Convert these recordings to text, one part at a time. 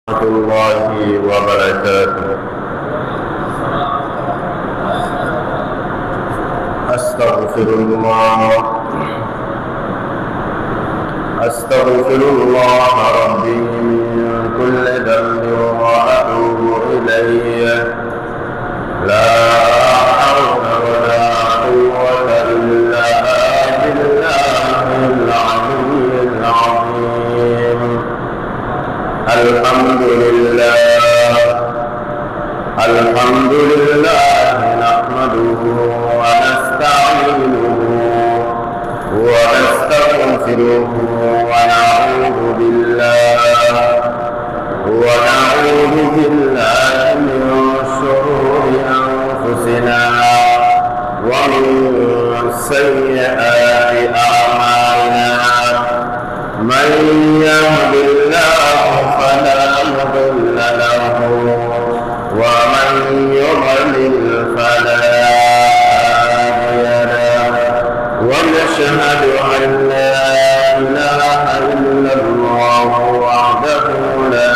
ورحمة الله وبركاته. أستغفر الله ربي من كل ذنب وأتوب إليه. لا حول ولا قوة إلا بالله العلي العظيم. الحمد لله نحمده ونستعينه ونستغفره ونعوذ بالله من شرور أنفسنا ومن سيئات أعمالنا. من يهد الله فلا مضل له ومن يضلل فلا هادي له. ونشهد أن لا إله إلا الله وحده لا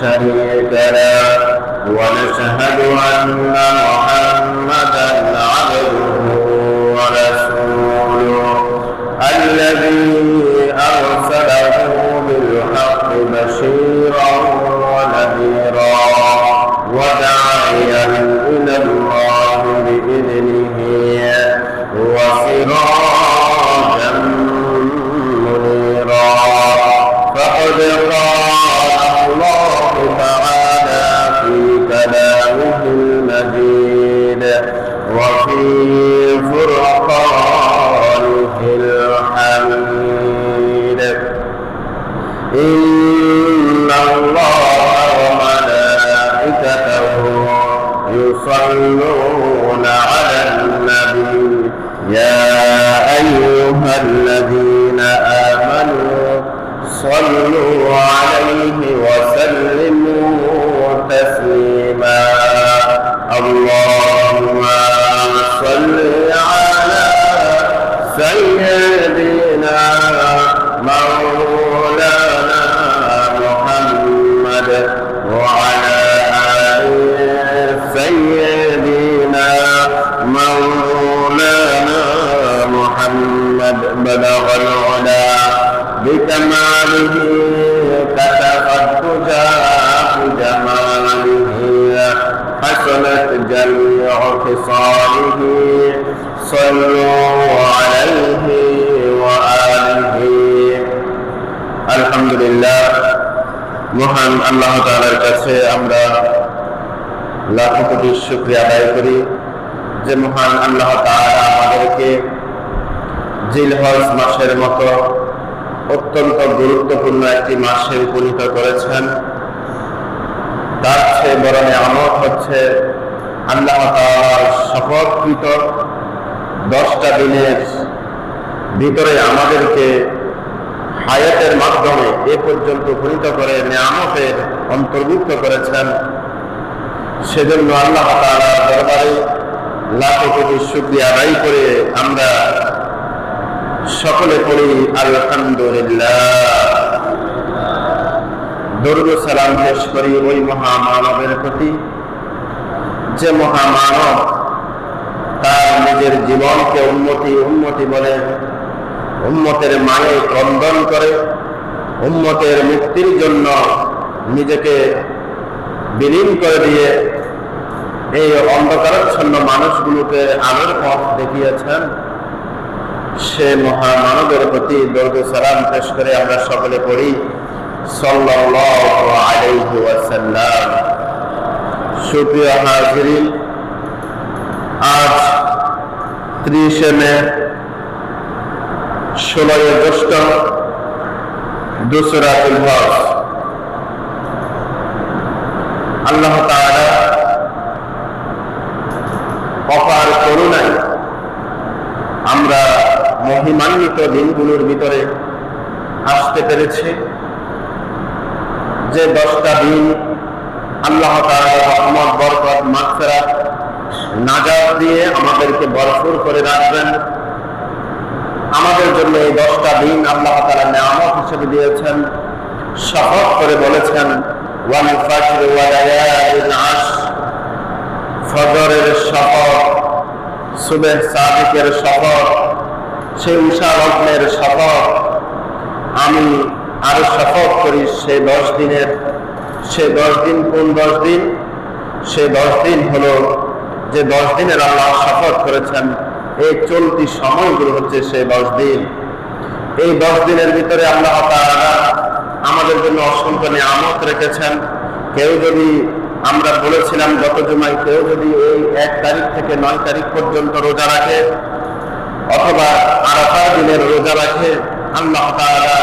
شريك له. ونشهد أن محمدا عبده ورسوله الذي أرسله بالحق بشيرا ونذيرا وداعيا إلى الله بإذنه وسراجا منيرا. فقد قال الله تعالى في كلامه المجيد وفي فرقانه الحميد: إن الله وملائكته يصلون على النبي يا أيها الذين آمنوا صلوا عليه وسلموا تسليما. اللهم صل على سيدنا مولانا محمد وعلى آل سيدنا مولانا محمد. بلغ العلا بكماله كشف الدجى بجماله حسنت جميع خصاله. صلوا عليه وآله. আলহামদুলিল্লাহ, মহান আল্লাহ তাআলার কাছে আমরা লাখো কোটি শুকরিয়া আদায় করি যে মহান আল্লাহ তাআলা আমাদেরকে জিলহজ মাসের মতো অত্যন্ত গুরুত্বপূর্ণ একটি মাসে উপনীত করেছেন। তার চেয়ে বড় নিয়ামত হচ্ছে আল্লাহ তাআলার শপথকৃত 10টা দিনের ভিতরে আমাদেরকে হায়াতের মাধ্যমে এ পর্যন্ত উপনীত করে নিয়ামতের অন্তর্ভুক্ত করেছেন। সেজন্য আল্লাহ তাআলার দরবারে লাখো কোটি শুকরিয়া আদায় করে আমরা সকলে পড়ি আলহামদুলিল্লাহ। দরুদ ও সালাম পেশ করি ওই মহামানবের প্রতি যে মহামানব তার নিজের জীবনকে উম্মতি বলে উম্মতের মায়ে ক্রন্দন করে উম্মতের মুক্তির জন্য নিজেকে বিলীন করে দিয়ে এই অন্ধকারাচ্ছন্ন মানুষগুলোকে আলোর পথ দেখিয়েছেন। সে মহামানবের প্রতি দরুদ ও সালাম পেশ করে আমরা সকলে পড়ি সাল্লাল্লাহু আলাইহি ওয়াসাল্লাম। সুপ্রিয় হাজিরিন, আজ 30 মে 16 আগস্ট দোসরা জিলহজ। আল্লাহ তাআলা অপার করুণায় আমরা মহিমান্বিত দিনগুলোর ভিতরে আসতে পেরেছি। যে 10টা দিন আল্লাহ তাআলা রহমত, বরকত, মাগফিরাত, নাজাত দিয়ে আমাদেরকে ভরপুর করে রাখবেন। আমাদের জন্য এই 10টা দিন আল্লাহ তাআলা নিয়ামত হিসেবে দিয়েছেন। শপথ করে বলেছেন ওয়াল ফাজর ওয়া লায়ালিন আশর, ফজরের শপথ, সুবহ সাদিকের শপথ, সেই উষা লগ্নের শপথ, আমি আরো শপথ করি সেই 10 দিনের। সে 10 দিন কোন 10 দিন? সে 10 দিন হলো যে 10 দিনের আল্লাহ শপথ করেছেন, এই চলতি সময়গুলো হচ্ছে সে 10 দিন। এই 10 দিনের ভিতরে আল্লাহ তাআলা আমাদের জন্য অসংখ্য নিয়ামত রেখেছেন। কেউ যদি, আমরা বলেছিলাম গত জুমায়, কেউ যদি এই 1 তারিখ থেকে 9 তারিখ পর্যন্ত রোজা রাখে অথবা আরাফার দিনের রোজা রাখে, আল্লাহ তাআলা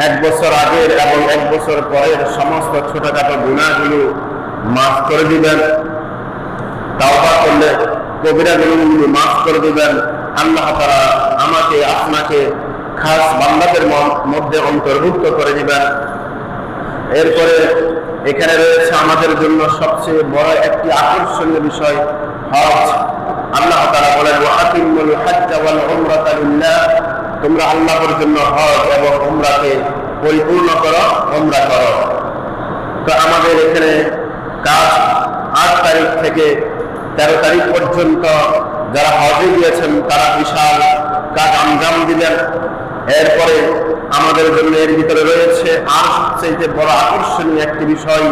1 বছর আগের এবং 1 বছর পরের সমস্ত ছোটখাটো গুনাহগুলো মাফ করে দিবেন। তাওবা করলে কবিরা গুনাহগুলো মাফ করে দিবেন। আল্লাহ তাআলা আমাকে আপনাকে খাস বান্দাদের মধ্যে অন্তর্ভুক্ত করে দিবেন। এরপরে এখানে রয়েছে আমাদের জন্য সবচেয়ে বড় একটি আকর্ষণীয় বিষয়, হজ। আল্লাহ তাআলা বলেন, ওয়া আতিমুল হজ্জ ওয়াল উমরাতা লিল্লাহ, তোমরা আল্লাহর জন্য হজ এবং উমরাকে পরিপূর্ণ করো, উমরা করো। তো আমাদের এখানে কাজ 8 তারিখ থেকে 13 তারিখ পর্যন্ত যারা হজে গিয়েছেন তারা বিশাল কাজ আঞ্জাম দিলেন। এরপরে আমাদের জন্য এর ভিতরে রয়েছে আর সবচেয়ে বড় আকর্ষণীয় একটি বিষয়,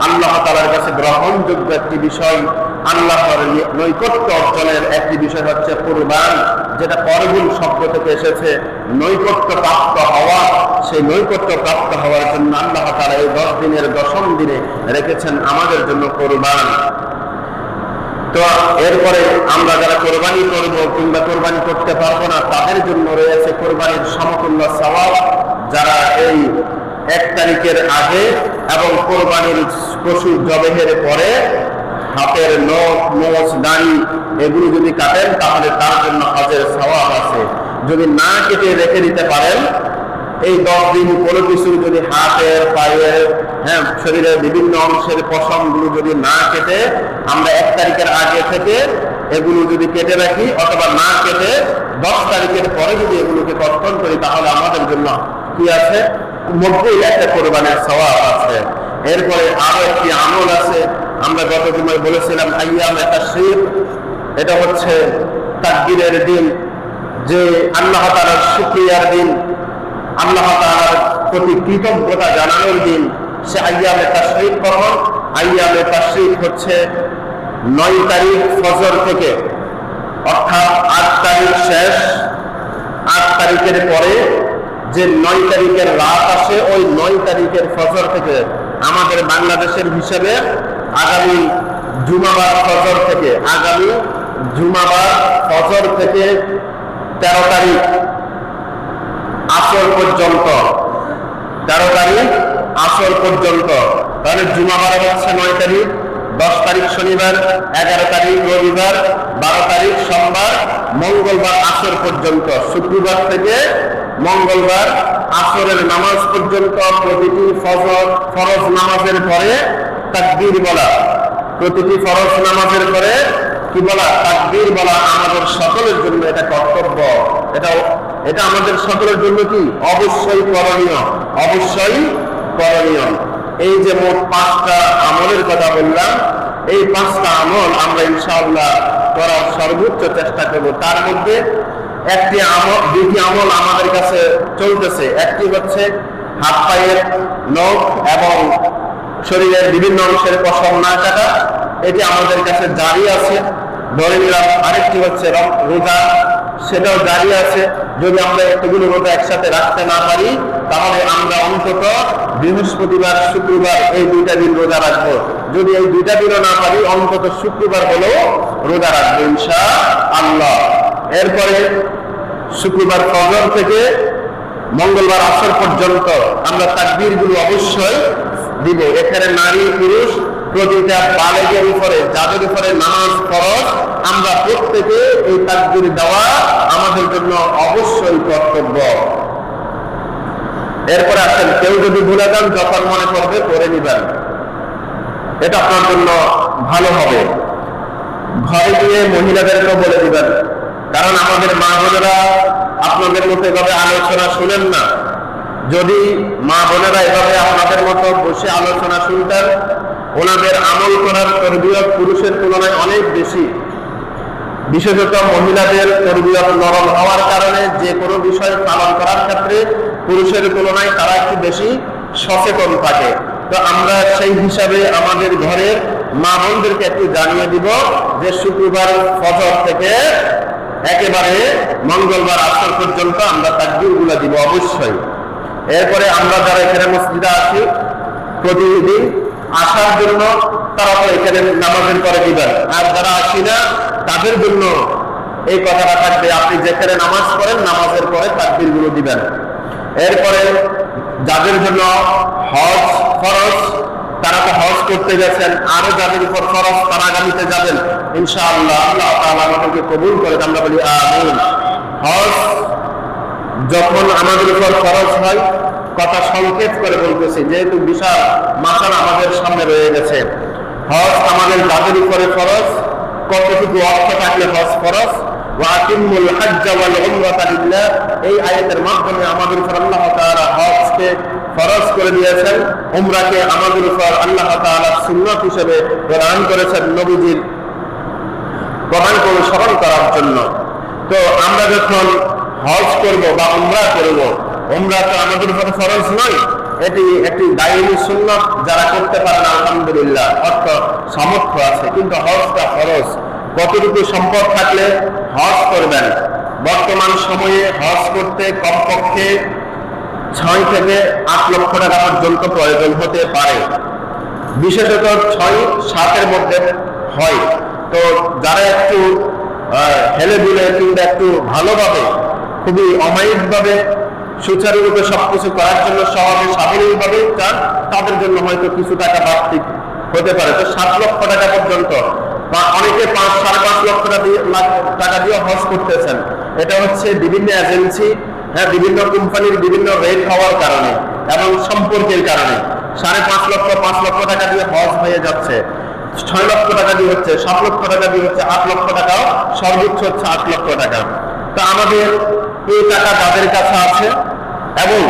আল্লাহ তাআলার কাছে গ্রহণযোগ্য একটি বিষয়, আল্লাহর নৈকট্য অর্জনের একটি বিষয় হচ্ছে কুরবান, যেটা করবুল শব্দ থেকে এসেছে, নৈকট্য প্রাপ্ত হওয়া। সেই নৈকট্য প্রাপ্ত হওয়ার জন্য আল্লাহ তাআলা এই 10 দিনের 10ম দিনে রেখেছেন আমাদের জন্য কুরবান। তো এরপরে আমরা যারা কোরবানি করব কিংবা কোরবানি করতে পারবো না, তাদের জন্য রয়েছে কোরবানির সমতুল্য সওয়াব। যারা এই 1 তারিখের আগে এবং কোরবানির পশু জবেহের পরে হাতের নখ, মোচ, দাড়ি এগুলো যদি কাটেন, তাহলে তার জন্য হজের সওয়াব আছে। যদি না কেটে রেখে দিতে পারেন, এই 10 দিন কোনো কিছু যদি হাতের, পায়ের, শরীরের বিভিন্ন অংশের পশমগুলো যদি না কেটে আমরা 1 তারিখের আগে থেকে এগুলো যদি কেটে রাখি অথবা না কেটে 10 তারিখের পরে যদি এগুলোকে কর্তন করি, তাহলে আমাদের জন্য কি আছে? মকবুল একটা কোরবানির সওয়াব আছে। এরপরে আরো একটি আমল আছে, আমরা গত জুমায় বলেছিলাম আইয়ামে তাশরীক। এটা হচ্ছে তাকবীরের দিন, যে আল্লাহ তাআলার শুকরিয়ার দিন, আল্লাহ তাআলার প্রতি কৃতজ্ঞতা জানানোর দিন। সে আইয়ামে তাশরীক কখন? আইয়ামে তাশরীক হচ্ছে 9 তারিখ ফজর থেকে, অর্থাৎ 8 তারিখ শেষ, 8 তারিখের পরে যে 9 তারিখের রাত আসে, ওই 9 তারিখের ফজর থেকে, আমাদের বাংলাদেশের হিসেবে আগামী জুমাবার ফজর থেকে, আগামী জুমাবার ফজর থেকে 13 তারিখ আসর পর্যন্ত, 13 তারিখ আসর পর্যন্ত, তাহলে জুমাবার হচ্ছে 9 তারিখ, 10 তারিখ শনিবার, 11 তারিখ রবিবার, 12 তারিখ সোমবার, মঙ্গলবার আসর পর্যন্ত। শুক্রবার থেকে মঙ্গলবার আসরের নামাজ পর্যন্ত প্রতিটি ফরজ নামাজের পরে তাকবীর বলা, প্রতিটি ফরজ নামাজের পরে কি বলা? তাকবীর বলা আমাদের সকলের জন্য এটা কর্তব্য। এটা আমাদের সকলের জন্য কি? অবশ্যই করণীয়, অবশ্যই করণীয়। এই যে মোট 5টা আমলের কথা বললাম, এই 5টা আমল আমরা ইনশাআল্লাহ করার সর্বোচ্চ চেষ্টা করব। তার মধ্যে একটি আমল, 2টি আমল আমাদের কাছে চলতেছে। একটি হচ্ছে হাত পায়ের নখ এবং শরীরের বিভিন্ন অংশের পশম না কাটা, এটি আমাদের কাছে জারি আছে, ধরে নিলাম। আরেকটি হচ্ছে রোজা, সেটাও জারি আছে। যদি আমরা এতগুলো রোজা একসাথে রাখতে না পারি, তাহলে আমরা অন্তত বৃহস্পতিবার, শুক্রবার এই 2টা দিন রোজা রাখবো। যদি এই 2টা দিনও না পারি, অন্তত শুক্রবার হলেও রোজা রাখবো ইনশাআল্লাহ। এরপরে শুক্রবার ফজর থেকে মঙ্গলবার আসর পর্যন্ত আমরা তাকবীর গুলো অবশ্যই দিব। এখানে নারী পুরুষ প্রতিটা বালেগের উপরে, যাদের উপরে নামাজ ফরজ, আমরা প্রত্যেকে এই তাকবীর দেওয়া আমাদের জন্য অবশ্যই কর্তব্য। এরপরে আসেন, কেউ যদি ভুলে যান, যখন মনে করবে করে নিবেন, এটা আপনার জন্য ভালো হবে। ঘরে গিয়ে মহিলাদেরকেও বলে দিবেন, কারণ আমাদের মা বোনেরা আপনাদের মতো এভাবে আলোচনা শুনেন না। যদি মা বোনেরা এভাবে আপনাদের মতো বসে আলোচনা শুনতেন, ওনাদের আমল করার তরবিয়ত পুরুষের তুলনায় অনেক বেশি। বিশেষত মহিলাদের তরবিয়ত নরম হওয়ার কারণে যে কোনো বিষয় পালন করার ক্ষেত্রে পুরুষের তুলনায় তারা একটু বেশি সচেতন থাকে। তো আমরা সেই হিসাবে আমাদের ঘরের মা বোনদেরকে একটু জানিয়ে দিব যে শুক্রবার ফজর থেকে একেবারে মঙ্গলবার আসর পর্যন্ত আমরা তাকবীরগুলো দিব অবশ্যই। এরপরে আমরা যারা এখানে মসজিদে আছি প্রতিদিন আসার জন্য তারা তো এখানে নামাজের পরে দিবেন, আর যারা আসি না তাদের জন্য এই কথাটা থাকবে, আপনি যেখানে নামাজ পড়েন নামাজের পরে তাকবীরগুলো দিবেন। এরপরে যাদের জন্য হজ ফরজ তারা তো হজ করতে গেছেন, আরো যাদের উপর ফরজ তারা আগামীতে যাবেন ইনশাআল্লাহ। আল্লাহ তাআলা আমাদেরকে কবুল করে, আমরা বলি আমিন। হজ যখন আমাদের উপর ফরজ হয়, কথা সংকেত করে বলতেছি যেহেতু বিশাল মাসাল আমাদের সামনে রয়ে গেছে, হজ আমাদের যাদের উপরে ফরজ, কতটুকু অর্থ থাকলে হজ ফরজ। ওয়াকিমুল হজ্জ ওয়াল উমরাতা লিল্লাহ, এই আয়াতের মাধ্যমে আমাদের উপর আল্লাহ তাআলা হজকে ফরজ করে দিয়েছেন, উমরাকে আমাদের উপর আল্লাহ তাআলা সুন্নাত হিসেবে প্রদান করেছেন নবীজির প্রমাণ অনুসরণ করার জন্য। তো আমরা যখন হজ করব বা উমরা করব, উমরা তো আমাদের উপর ফরজ নয়, এটি একটি দায়ী সুন্নাত, যারা করতে পারেন আলহামদুলিল্লাহ অর্থ সামর্থ্য আছে, কিন্তু হজটা ফরজ। কতটুকু সম্পদ থাকলে হজ করবেন? বর্তমান সময়ে হজ করতে কমপক্ষে 6 থেকে 8 লক্ষ টাকা পর্যন্ত প্রয়োজন হতে পারে, বিশেষত 6-7 মধ্যে হয়। তো যারা একটু হেলে দুলে কিংবা একটু ভালোভাবে খুবই অমায়িকভাবে সুচারুরূপে সবকিছু করার জন্য সহজে সাবলীলভাবে চান, তাদের জন্য হয়তো কিছু টাকা বাড়তি হতে পারে। তো 7 লক্ষ টাকা পর্যন্ত বা অনেকে 5-5.5 লক্ষ টাকা দিয়ে হজ করতেছেন। এটা হচ্ছে বিভিন্ন এজেন্সি, বিভিন্ন কোম্পানির বিভিন্ন রেট হওয়ার কারণে এবং সম্পর্কের কারণে 5.5 লক্ষ 5 লক্ষ টাকা দিয়ে হজ হয়ে যাচ্ছে, 6 লক্ষ টাকা দিয়ে হচ্ছে, 7 লক্ষ টাকা দিয়ে হচ্ছে, 8 লক্ষ টাকাও সর্বোচ্চ হচ্ছে 8 লক্ষ টাকা। তো আমাদের এই টাকা যাদের কাছে আছে এবং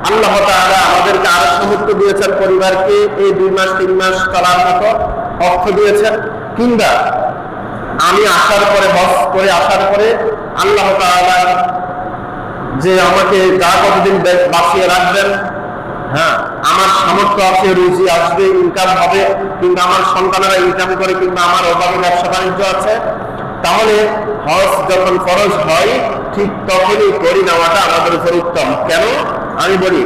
আল্লাহ তাআলা আমাদেরকে আরো সামর্থ্য দিয়েছেন, পরিবারকে এই 2 মাস 3 মাস চলার মতো অর্থ দিয়েছেন, কিংবা আমি আসার পরে হজ করে আসার পরে আল্লাহ তাআলা যে আমাকে যা কতদিন বাঁচিয়ে রাখবেন, হ্যাঁ আমার সামর্থ্য আছে, রুজি আসবে, ইনকাম হবে, কিংবা আমার সন্তানেরা ইনকাম করে, কিংবা আমার অভাবে ব্যবসা বাণিজ্য আছে, তাহলে হজ যখন ফরজ হয় ঠিক তখনই করে নেওয়াটা আমাদের উপর উত্তম। কেন আমি বলি,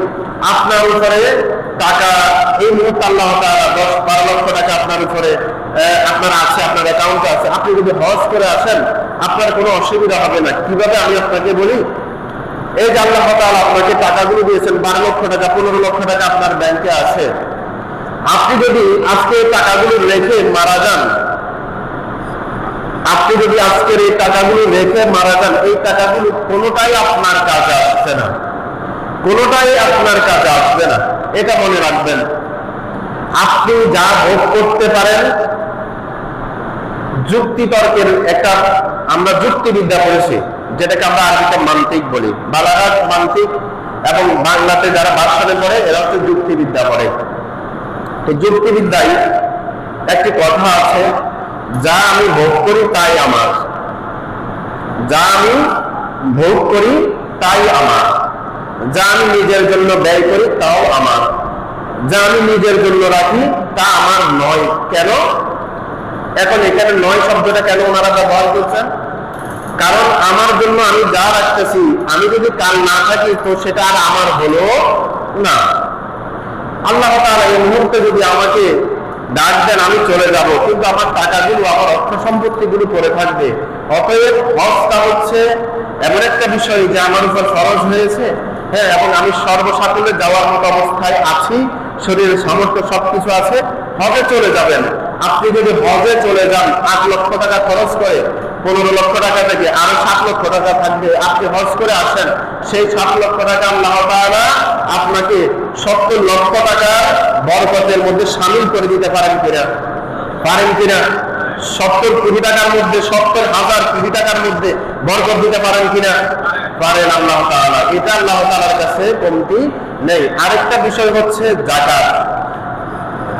আপনার উপরে টাকা এই মুহূর্তে আল্লাহ তাআলা 10-12 লক্ষ টাকা আপনার উপরে আপনার আছে, আপনার অ্যাকাউন্টে আছে, আপনি যদি হজ করে আসেন আপনার কোনো অসুবিধা হবে না। কিভাবে আমি আপনাকে বলি, এই যে আল্লাহ তাআলা আপনাকে টাকাগুলো দিয়েছেন, 12 লক্ষ টাকা 15 লক্ষ টাকা আপনার ব্যাংকে আছে, আপনি যদি আজকে টাকাগুলো রেখে মারা যান, আপনি যদি আজকের এই টাকাগুলো রেখে মারা যান, এই টাকাগুলো কোনোটাই আপনার কাজে আসছে না, কোনোটাই আপনার কাজে আসবে না, এটা মনে রাখবেন। আপনি যা ভোগ করতে পারেন, যুক্তি তর্কের একটা আমরা যুক্তিবিদ্যা পড়েছি, যেটাকে আমরা আরবিতে মান্তিক বলি, বালাগাত মান্তিক, এবং বাংলাতে যারা ভাষণে পড়ে এরা হচ্ছে যুক্তিবিদ্যা পড়ে। তো যুক্তিবিদ্যায় একটি কথা আছে, যা আমি ভোগ করি তাই আমার, যা আমি ভোগ করি তাই আমার, যা আমি নিজের জন্য ব্যয় করি তাও আমার, যা আমি নিজের জন্য রাখি তা আমার নয়। কেন এখন এখানে নয় শব্দটা কেন ওনারা ব্যবহার করছেন? কারণ আমার জন্য আমি যা রাখতেছি, আমি যদি কাল না থাকি তো সেটা আর আমার হলো না। আল্লাহ তাআলা এই মুহূর্তে যদি আমাকে ডাক দেন আমি চলে যাব, কিন্তু আমার টাকাগুলো আমার অর্থ সম্পত্তিগুলো পড়ে থাকবে। অতএব হজটা হচ্ছে এমন একটা বিষয় যে আমার উপর ফরজ হয়েছে, হ্যাঁ, এবং আমি সর্বসাকুল্যে যাওয়ার মতো অবস্থায় আছি, শরীরের সামর্থ্য সবকিছু আছে, হজে চলে যাবেন। আপনি যদি হজে চলে যান 8 লক্ষ টাকা খরচ করে, 15 লক্ষ টাকা থেকে আরো 7 লক্ষ টাকা থাকবে, আপনি হজ করে আসেন, সেই 7 লক্ষ টাকা আল্লাহ তাআলা আপনাকে 70 লক্ষ টাকা বরকতের মধ্যে শামিল করে দিতে পারেন কিনা? 70 কোটি টাকার মধ্যে 70,000 কোটি টাকার মধ্যে বরকত দিতে পারেন কিনা? পারেন আল্লাহ তাআলা। এটা আল্লাহ তাআলার কাছে কমতি নেই। আরেকটা বিষয় হচ্ছে যাকাত।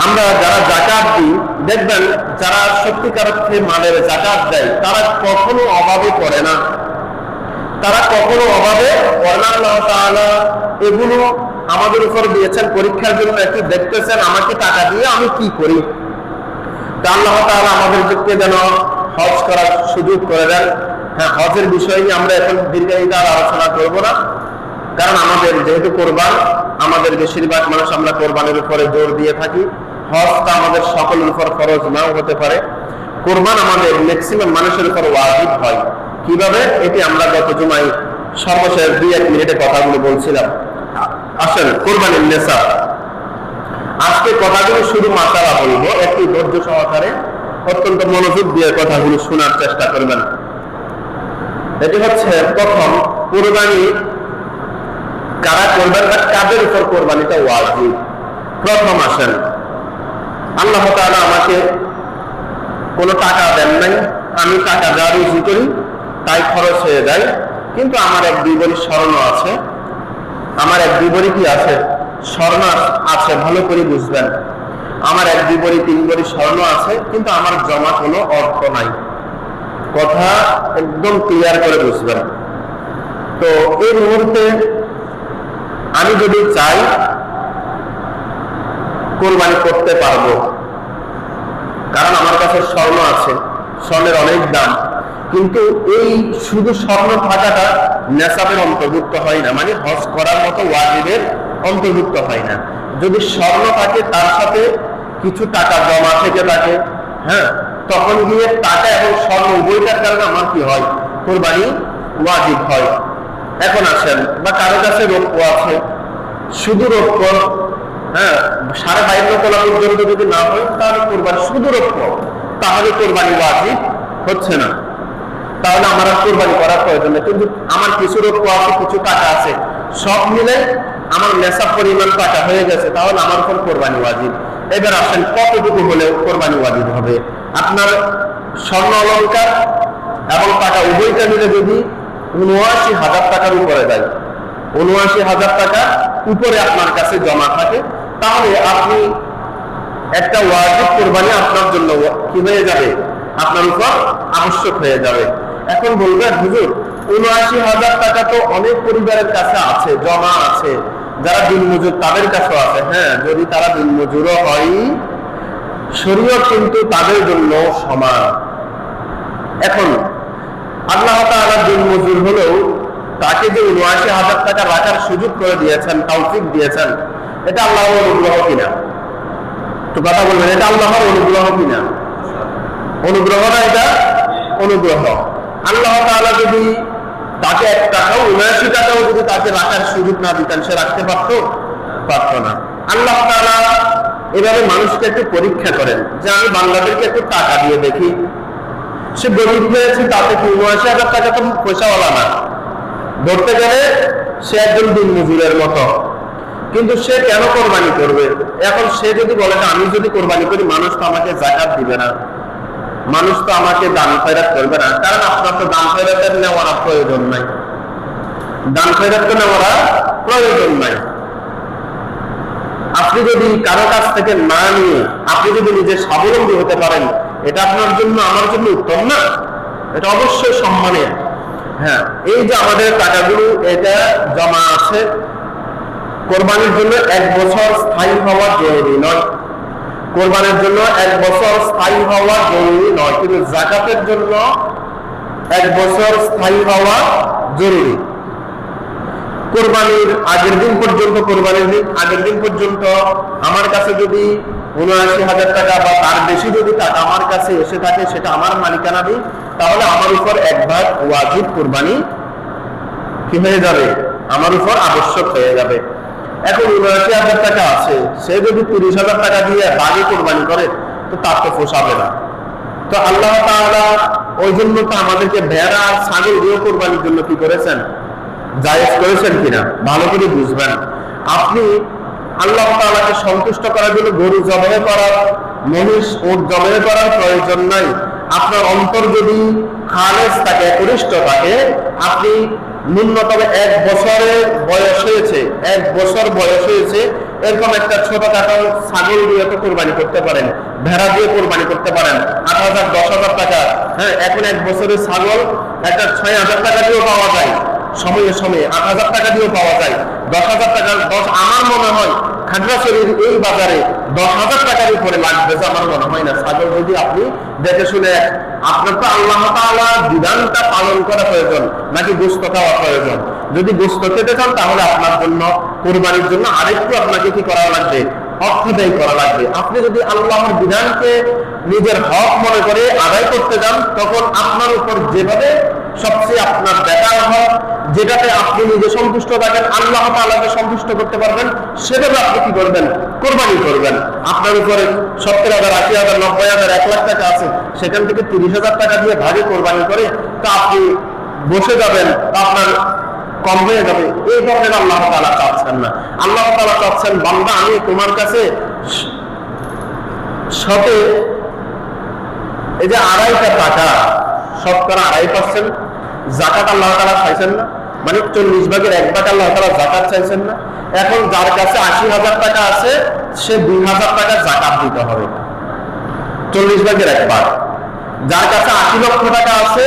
আমরা যারা যাকাত দিই, দেখবেন যারা সত্যিকার অর্থে মালের যাকাত দেয় তারা কখনো অভাবে পড়ে না, তারা কখনো অভাবে পড়ে না। আল্লাহ তাআলা এগুলো আমাদের উপর দিয়েছেন পরীক্ষার জন্য, একটু দেখতেছেন আমাকে টাকা দিয়ে আমি কি করি। তা আল্লাহ তাআলা আমাদেরকে যেন হজ করার সুযোগ করে দেন। হ্যাঁ, হজের বিষয় নিয়ে আমরা এখন দীর্ঘায়িত আলোচনা করব না, কারণ আমাদের যেহেতু কোরবান, আমাদের বেশিরভাগ মানুষ আমরা কোরবানের উপরে জোর দিয়ে থাকি। হজটা আমাদের সকলের উপর ফরজ নাও হতে পারে, কোরবান আমাদের ম্যাক্সিমাম মানুষের উপর ওয়াজিব হয়। কিভাবে? এটি আমরা গত জুমায় সর্বশেষ 2-1 মিনিটে কথাগুলো বলছিলাম। আসেন কোরবানির নেশা, আজকে কথাগুলো শুধু মাসালা বলবো, একটু ধৈর্য সহকারে অত্যন্ত মনোযোগ দিয়ে কথাগুলো শোনার চেষ্টা করবেন। এটি হচ্ছে প্রথম, কোরবানি কারা করবেন বা কাদের উপর কোরবানিটা ওয়াজিব। প্রথম আসেন, আল্লাহ তাআলা আমাকে কোনো টাকা দেন নাই, আমি টাকা যা রুজি করি তাই খরচ হয়ে যায়, কিন্তু আমার 1-2 ভরি স্বর্ণ আছে, আমার 1-2 ভরি কি আছে? স্বর্ণ আছে। ভালো করে বুঝবেন, আমার 1-2 ভরি 3 ভরি স্বর্ণ আছে, কিন্তু আমার জমা কোনো অর্থ নাই। কথা একদম ক্লিয়ার করে বুঝবেন। তো এই মুহূর্তে আমি যদি চাই কোরবানি করতে পারবো, কারণ আমার কাছে স্বর্ণ আছে, স্বর্ণের অনেক দাম, কিন্তু এই শুধু স্বর্ণ থাকাটা নেশাবের অন্তর্ভুক্ত হয় না, মানে হজ করার মতো ওয়াজিবের অন্তর্ভুক্ত হয় না। যদি স্বর্ণ থাকে তার সাথে কিছু টাকা জমা থেকে থাকে, হ্যাঁ, তখন গিয়ে টাকা এবং স্বর্ণ উভয়টার কারণে আমার কি হয়? কোরবানি ওয়াজিব হয়। এখন আসেন, বা কারো কাছে রৌপ্য আছে, শুধু রৌপ্য, হ্যাঁ, 22.5 তোলা পর্যন্ত যদি না হয় তাহলে কোরবানি শুধু রৌপ্য, তাহলে কোরবানি ওয়াজিব হচ্ছে না, তাহলে আমার আর কোরবানি করার প্রয়োজন নেই। কিন্তু আমার কিছু রৌপ্য আছে, কিছু টাকা আছে, সব মিলে আমার নেশাব পরিমাণ টাকা হয়ে গেছে, তাহলে আমার উপর কোরবানি ওয়াজিব। এবার আসেন, কতটুকু হলেও কোরবানি ওয়াজিব হবে? আপনার স্বর্ণ অলংকার এবং টাকা উভয়টা মিলে যদি 79,000 টাকার উপরে যায়, 79,000 টাকা উপরে আপনার কাছে জমা থাকে, তাহলে আপনি একটা ওয়াজিব কোরবানি আপনার জন্য কি হয়ে যাবে? আপনার উপর আবশ্যক হয়ে যাবে। এখন বলবেন, হুজুর 79,000 টাকা তো অনেক পরিবারের কাছে আছে, জমা আছে, যারা দিনমজুর তাদের কাছেও আছে। হ্যাঁ, যদি তারা দিনমজুরও হয়, শরীয়ত কিন্তু তাদের জন্য সমান। এখন আল্লাহ তাআলা দিনমজুর হলেও তাকে যে 79,000 টাকা রাখার সুযোগ করে দিয়েছেন, তৌফিক দিয়েছেন, এটা আল্লাহর অনুগ্রহ কিনা? তো কথা বলবেন, এটা আল্লাহর অনুগ্রহ কিনা? অনুগ্রহ না, এটা অনুগ্রহ। আল্লাহ তাআলা যদি তাকে 1 টাকাও 79 টাকাও যদি তাকে রাখার সুযোগ না দিতেন, সে রাখতে পারত না। আল্লাহ তাআলা এভাবে মানুষকে একটু পরীক্ষা করেন, যে আমি বান্দাদেরকে একটু টাকা দিয়ে দেখি, সে গরিব হয়েছে, তাতে কি 79,000 টাকা তো পয়সাওয়ালা না, ধরতে গেলে সে একজন দিনমজুরের মতো, কিন্তু সে কেন কোরবানি করবে? এখন সে যদি বলে যে আমি যদি কোরবানি করি মানুষ তো আমাকে যাকাত দিবে না, মানুষ তো আমাকে দান খয়রাত করবে না, কারণ আপনার তো দান খয়রাতের নেওয়ার প্রয়োজন নাই, দান খয়রাত তো নেওয়ার প্রয়োজন নাই। আপনি যদি কারো কাছ থেকে না নিয়ে আপনি যদি নিজে স্বাবলম্বী হতে পারেন, এটা আপনার জন্য আমার জন্য উত্তম না? এটা অবশ্যই সম্মানের। হ্যাঁ, এই যে আমাদের টাকাগুলো এটা জমা আছে, কোরবানির জন্য 1 বছর স্থায়ী হওয়া জরুরি নয়, কোরবানির জন্য 1 বছর স্থায়ী হওয়া জরুরি নয়, কিন্তু যাকাতের জন্য 1 বছর স্থায়ী হওয়া জরুরি। কোরবানির আগের দিন পর্যন্ত, কোরবানির দিন আগের দিন পর্যন্ত আমার কাছে যদি 79,000 টাকা বা তার বেশি যদি টাকা আমার কাছে এসে থাকে, সেটা আমার মালিকানা দিই, তাহলে আমার উপর 1 ভাগ ওয়াজিব কোরবানি কি হয়ে যাবে? আমার উপর আবশ্যক হয়ে যাবে। এখন 79,000 টাকা আছে, সে যদি 30,000 টাকা দিয়ে বাগে কোরবানি করে, তো তার তো পোষাবে না। তো আল্লাহ তাআলা ওই জন্য তো আমাদেরকে ভেড়া আর ছাগল দিয়ে কোরবানির জন্য কি করেছেন? জায়েজ করেছেন কিনা ভালো করে বুঝবেন। আপনি আল্লাহ তাআলাকে সন্তুষ্ট করার জন্য গরু জবাই করার মহিষ উট জবাই করার প্রয়োজন নাই। আপনার অন্তর যদি খালেস থাকে, একনিষ্ঠ থাকে, আপনি ন্যূনতম 1 বছরের বয়স হয়েছে, 1 বছর বয়স হয়েছে, এরকম একটা ছোটখাটো ছাগল দিয়ে তো কোরবানি করতে পারেন, ভেড়া দিয়ে কোরবানি করতে পারেন। 8,000 10,000 টাকা, হ্যাঁ, এখন 1 বছরের ছাগল একটা 6,000 টাকা দিয়েও পাওয়া যায়, সময়ে সময়ে 8,000 টাকা দিয়েও পাওয়া যায়, 10,000 টাকা। আমার মনে হয় খাগড়াছড়ির এই বাজারে 10,000 টাকার উপরে লাগবে আমার মনে হয় না। ছাগল যদি আপনি দেখে শুনে, আপনার তো আল্লাহ তাআলার বিধানটা পালন করা প্রয়োজন নাকি গোশত খাওয়া প্রয়োজন? যদি গোশত খেতে চান তাহলে আপনার জন্য কোরবানির জন্য আরেকটু আপনাকে কি করা লাগবে? অর্থ ব্যয় করা লাগবে। আপনি যদি আল্লাহর বিধানকে নিজের হক মনে করে আদায় করতে যান, তখন আপনার উপর যেভাবে সবচেয়ে আপনার বেটার হক, যেটাতে আপনি নিজে সন্তুষ্ট থাকেন, আল্লাহ তাআলাকে সন্তুষ্ট করতে পারবেন, সেভাবে আপনি কি করবেন? কোরবানি করবেন। আপনার উপরে 70,000 80,000 90,000 1 লাখ টাকা আছে, সেখান থেকে 30,000 টাকা দিয়ে ভাগে কোরবানি করে তা আপনি বসে যাবেন, আপনার কম হয়ে যাবে। এই ধরনের আল্লাহ তাআলা চাচ্ছেন না। আল্লাহ তাআলা চাচ্ছেন, বান্দা আমি তোমার কাছে শতে এই যে 2.5 টাকা, শতকরা 2.5% যাকাত আল্লাহ তাআলা চাইছেন না, মানে 40 ভাগের 1 ভাগ আল্লাহ তাআলা যাকাত চাইছেন না। এখন যার কাছে 80,000 টাকা আছে, সে 2,000 টাকা যাকাত দিতে হবে, 40 ভাগের 1 ভাগ। যার কাছে 80 লক্ষ টাকা আছে,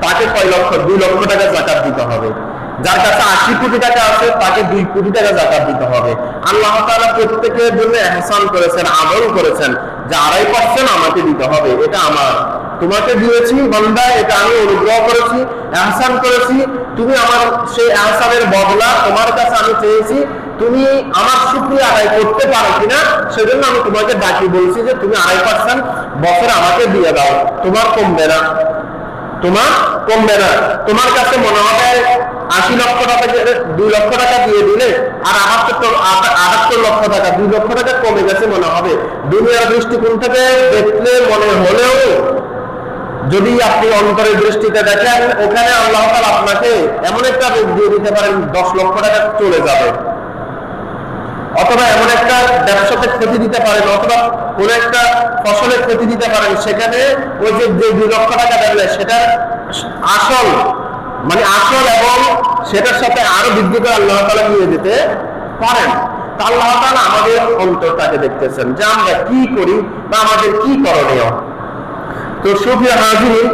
তাকে কয় লক্ষ? 2 লক্ষ টাকা যাকাত দিতে হবে। যার কাছে 80 কোটি টাকা আছে, তাকে 2 কোটি টাকা যাকাত দিতে হবে। আল্লাহ তাআলা প্রত্যেকের জন্য ইহসান করেছেন, আদর করেছেন যে 2.5% আমাকে দিতে হবে, এটা আমার, তোমাকে দিয়েছি বান্দা, এটা আমি অনুগ্রহ করেছি, ইহসান করেছি, তুমি আমার সেই ইহসানের বদলা তোমার কাছে আমি চেয়েছি, তুমি আমার শুকরিয়া আদায় করতে পারো কিনা, সেজন্য আমি তোমাকে ডাকি বলছি যে তুমি 2.5% বছরে আমাকে দিয়ে দাও, তোমার কমবে না, তোমার কমবে না। তোমার কাছে মনে হবে 80 লক্ষ টাকা 2 লক্ষ টাকা দিয়ে দিলে আর 78 লক্ষ টাকা, 2 লক্ষ টাকা কমে গেছে মনে হবে। দুনিয়ার দৃষ্টিকোণ থেকে দেখলে মনে হলেও যদি আপনি অন্তরের দৃষ্টিতে দেখেন, ওখানে আল্লাহ তাআলা আপনাকে এমন একটা রূপ দিয়ে দিতে পারেন 10 লক্ষ টাকা চলে যাবে, অথবা এমন একটা ব্যবসাতে ক্ষতি দিতে পারেন, অথবা কোন একটা ফসলের ক্ষতি দিতে পারেন, সেখানে ওই যে 2 লক্ষ টাকা দেবে সেটা আসল, মানে আসল এবং সেটার সাথে আরো বৃদ্ধি করে আল্লাহ তাআলা নিয়ে যেতে পারেন। তা আল্লাহ তাআলা আমাদের অন্তরটাকে দেখতেছেন যে আমরা কি করি বা আমাদের কি করণীয়। তো সুপ্রিয় হাজিরিন,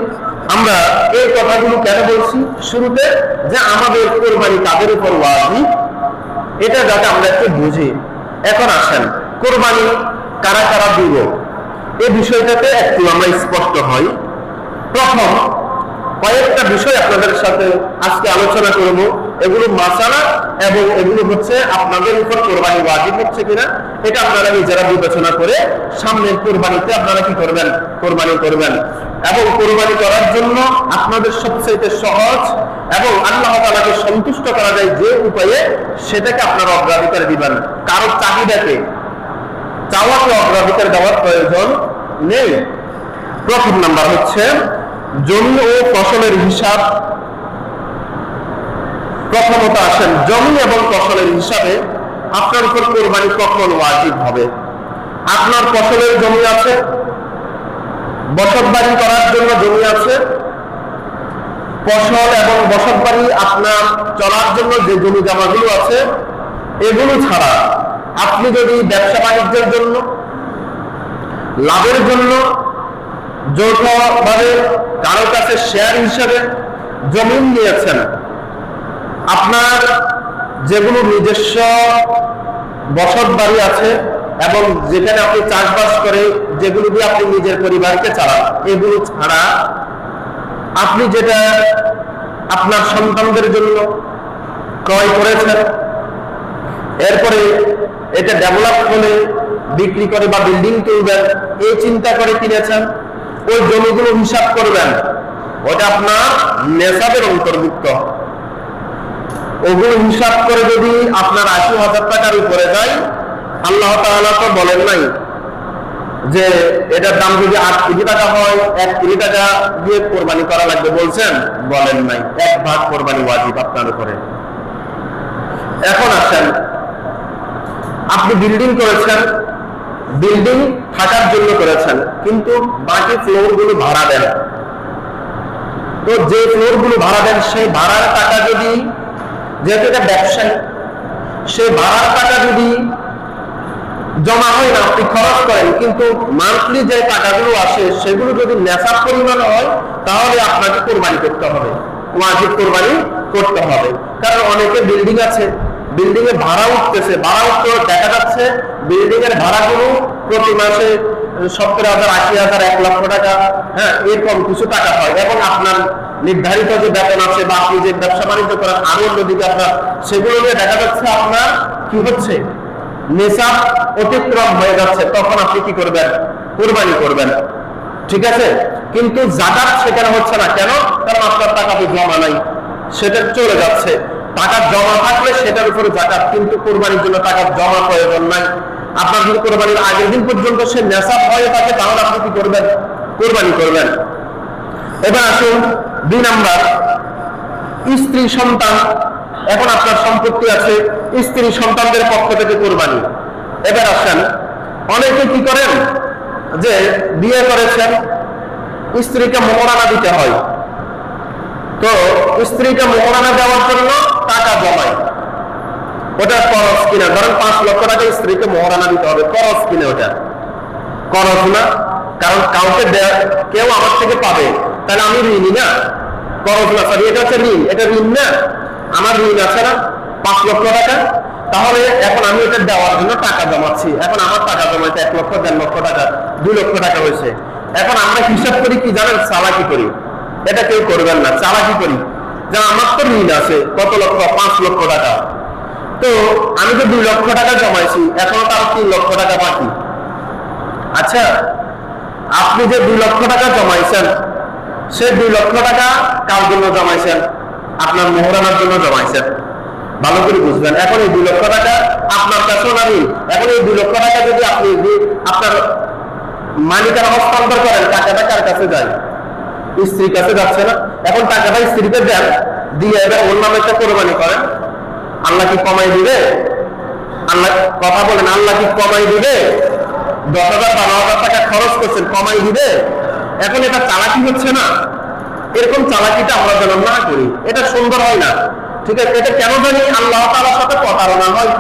আমরা এই কথাগুলো কেন বলছি শুরুতে, যে আমাদের কোরবানি কাদের উপর ওয়াজিব, এটা যাতে আমরা একটু বুঝি। এখন আসেন, কোরবানি কারা কারা দিব, এই বিষয়টাতে একটু আমরা স্পষ্ট হই। প্রথম কয়েকটা বিষয় আপনাদের সাথে আজকে আলোচনা করব, এগুলো মাসালা এবং এগুলো হচ্ছে আপনাদের উপর কোরবানি ওয়াজিব হচ্ছে কিনা, এটা আপনারা নিজেরা বিবেচনা করে সামনের কোরবানিতে আপনারা কি করবেন? কোরবানি করবেন। এবং কোরবানি করার জন্য আপনাদের সবচেয়ে সহজ এবং আল্লাহ তাআলাকে সন্তুষ্ট করা যায় যে উপায়ে, সেটাকে আপনারা অগ্রাধিকার দিবেন। কারো চাহিদাকে, চাওয়াকে অগ্রাধিকার দেওয়ার প্রয়োজন নেই। প্রথম নাম্বার হচ্ছে জমি ও ফসলের হিসাব। প্রথমত আসেন, জমি এবং ফসলের হিসাবে আপনার উপর কোরবানি কখন ওয়াজিব হবে? আপনার ফসলের জমি আছে, বসতবাড়ি করার জন্য জমি আছে, ফসল এবং বসতবাড়ি আপনার চলার জন্য যে জমি জমাগুলো আছে, এগুলো ছাড়া আপনি যদি ব্যবসা বাণিজ্যের জন্য, লাভের জন্য, যৌথভাবে কারো কাছে শেয়ার হিসাবে জমি নিয়েছেন, আপনার যেগুলো নিজস্ব বসত বাড়ি আছে এবং যেখানে আপনি চাষবাস করে যেগুলো দিয়ে আপনি নিজের পরিবারকে চালান, এগুলো ছাড়া আপনি যেটা আপনার সন্তানদের জন্য ক্রয় করেছেন, এরপরে এটা ডেভেলপ হলে বিক্রি করে বা বিল্ডিং তুলবেন এই চিন্তা করে কিনেছেন, ওই জমিগুলো হিসাব করবেন, ওটা আপনার নেশাবের অন্তর্ভুক্ত। ওগুলো হিসাব করে যদি আপনার 80,000 টাকার উপরে যায়, আল্লাহ তাআলা তো বলেন নাই যে এটার দাম যদি 8 কোটি টাকা হয় 1 কোটি টাকা দিয়ে কোরবানি করা লাগবে, বলছেন? বলেন নাই। 1 ভাগ কোরবানি ওয়াজিব আপনার উপরে। এখন আসেন, আপনি বিল্ডিং করেছেন, বিল্ডিং থাকার জন্য করেছেন, কিন্তু বাকি ফ্লোর গুলো ভাড়া দেন। তো যে ফ্লোর গুলো ভাড়া দেন সেই ভাড়ার টাকা যদি, যেহেতু এটা ব্যবসায়ী, সেই ভাড়ার টাকা যদি জমা হয় না, আপনি খরচ করেন, কিন্তু মান্থলি যে টাকাগুলো আসে সেগুলো যদি নেশাব পরিমাণ হয়, তাহলে আপনাকে কোরবানি করতে হবে, ওয়াজিব কোরবানি করতে হবে। কারণ অনেকে বিল্ডিং আছে, বিল্ডিং এ ভাড়া উঠতেছে, ভাড়া উঠতে দেখা যাচ্ছে বিল্ডিং এর ভাড়াগুলো প্রতি মাসে 70,000, 80,000, 1 লক্ষ টাকা, হ্যাঁ, এরকম কিছু টাকা হয়। এবং আপনার নির্ধারিত যে বেতন আছে বা আপনি যে ব্যবসা বাণিজ্য করেন আরো অন্যদিকে আপনার, সেগুলো নিয়ে দেখা যাচ্ছে আপনার কি হচ্ছে, নেশাব অতিক্রম হয়ে যাচ্ছে। তখন আপনি কি করবেন? কোরবানি করবেন, ঠিক আছে। কিন্তু যাকাত সেখানে হচ্ছে না। কেন? কারণ আপনার টাকা তো জমা নাই, সেটা চলে যাচ্ছে। টাকা জমা থাকলে সেটার উপরে যাকাত, কিন্তু কোরবানির জন্য টাকা জমা প্রয়োজন নাই। আপনার যদি কোরবানির আগের দিন পর্যন্ত সে নেশাব হয়ে থাকে, তাহলে আপনি কি করবেন? কোরবানি করবেন। এবার আসুন 2 নাম্বার, স্ত্রী সন্তান। এখন আপনার সম্পত্তি আছে, স্ত্রী সন্তানদের পক্ষ থেকে কোরবানি। এবার আসেন, অনেকে কি করেন যে বিয়ে করেছেন, স্ত্রীকে মোহরানা দিতে হয়, তো স্ত্রীকে মোহরানা দেওয়ার জন্য টাকা জমায়। ওটা খরচ কিনা, ধরেন 5 লক্ষ টাকা স্ত্রীকে মোহরানা দিতে হবে, খরচ কিনা? ওটা খরচ না, কারণ কাউকে কেউ আমার থেকে পাবে, তাহলে আমি ঋণী না, খরচ না, সরি এটা হচ্ছে ঋণ, এটা ঋণ না, আমার ঋণ আছে না 5 লক্ষ টাকা, তাহলে এখন আমি এটা দেওয়ার জন্য টাকা জমাচ্ছি। এখন আমার টাকা জমাইতে 1 লক্ষ, 1.5 লক্ষ টাকা, 2 লক্ষ টাকা হয়েছে। এখন আমরা হিসাব করি কি জানেন? চালাকি করি। এটা কেউ করবেন না, চালাকি করি। যেমন আমার তো ঋণ আছে কত লক্ষ, 5 লক্ষ টাকা, তো আমি তো 2 লক্ষ টাকা জমাইছি, এখনো তার 3 লক্ষ টাকা বাকি। আচ্ছা, আপনি যে 2 লক্ষ টাকা জমাইছেন, সে 2 লক্ষ টাকা কার জন্য জমাইছেন? আপনার মোহরানার জন্য জমাইছেন। ভালো করে বুঝবেন। এখন এই 2 লক্ষ টাকা আপনার কাছেও না ঋণ। এখন এই 2 লক্ষ টাকা যদি আপনি আপনার মালিকানা হস্তান্তর করেন, টাকাটা কার কাছে যায়? স্ত্রীর কাছে যাচ্ছে না? এখন টাকাটা স্ত্রীকে দেন, দিয়ে এবার ওর নামে একটা কোরবানি করেন, আল্লাহ কি কমাই দিবে? আল্লাহ, কথা বলেন, আল্লাহ কি কমাই দিবে? 10,000, 12,000 টাকা খরচ করছেন, কমাই দিবে? এখন এটা চালাকি হচ্ছে না? এরকম চালাকিটা আমরা যেন না করি, এটা সুন্দর হয় না, ঠিক আছে। এটা কেন জানি আল্লাহ তাআলার সাথে প্রতারণা হয়।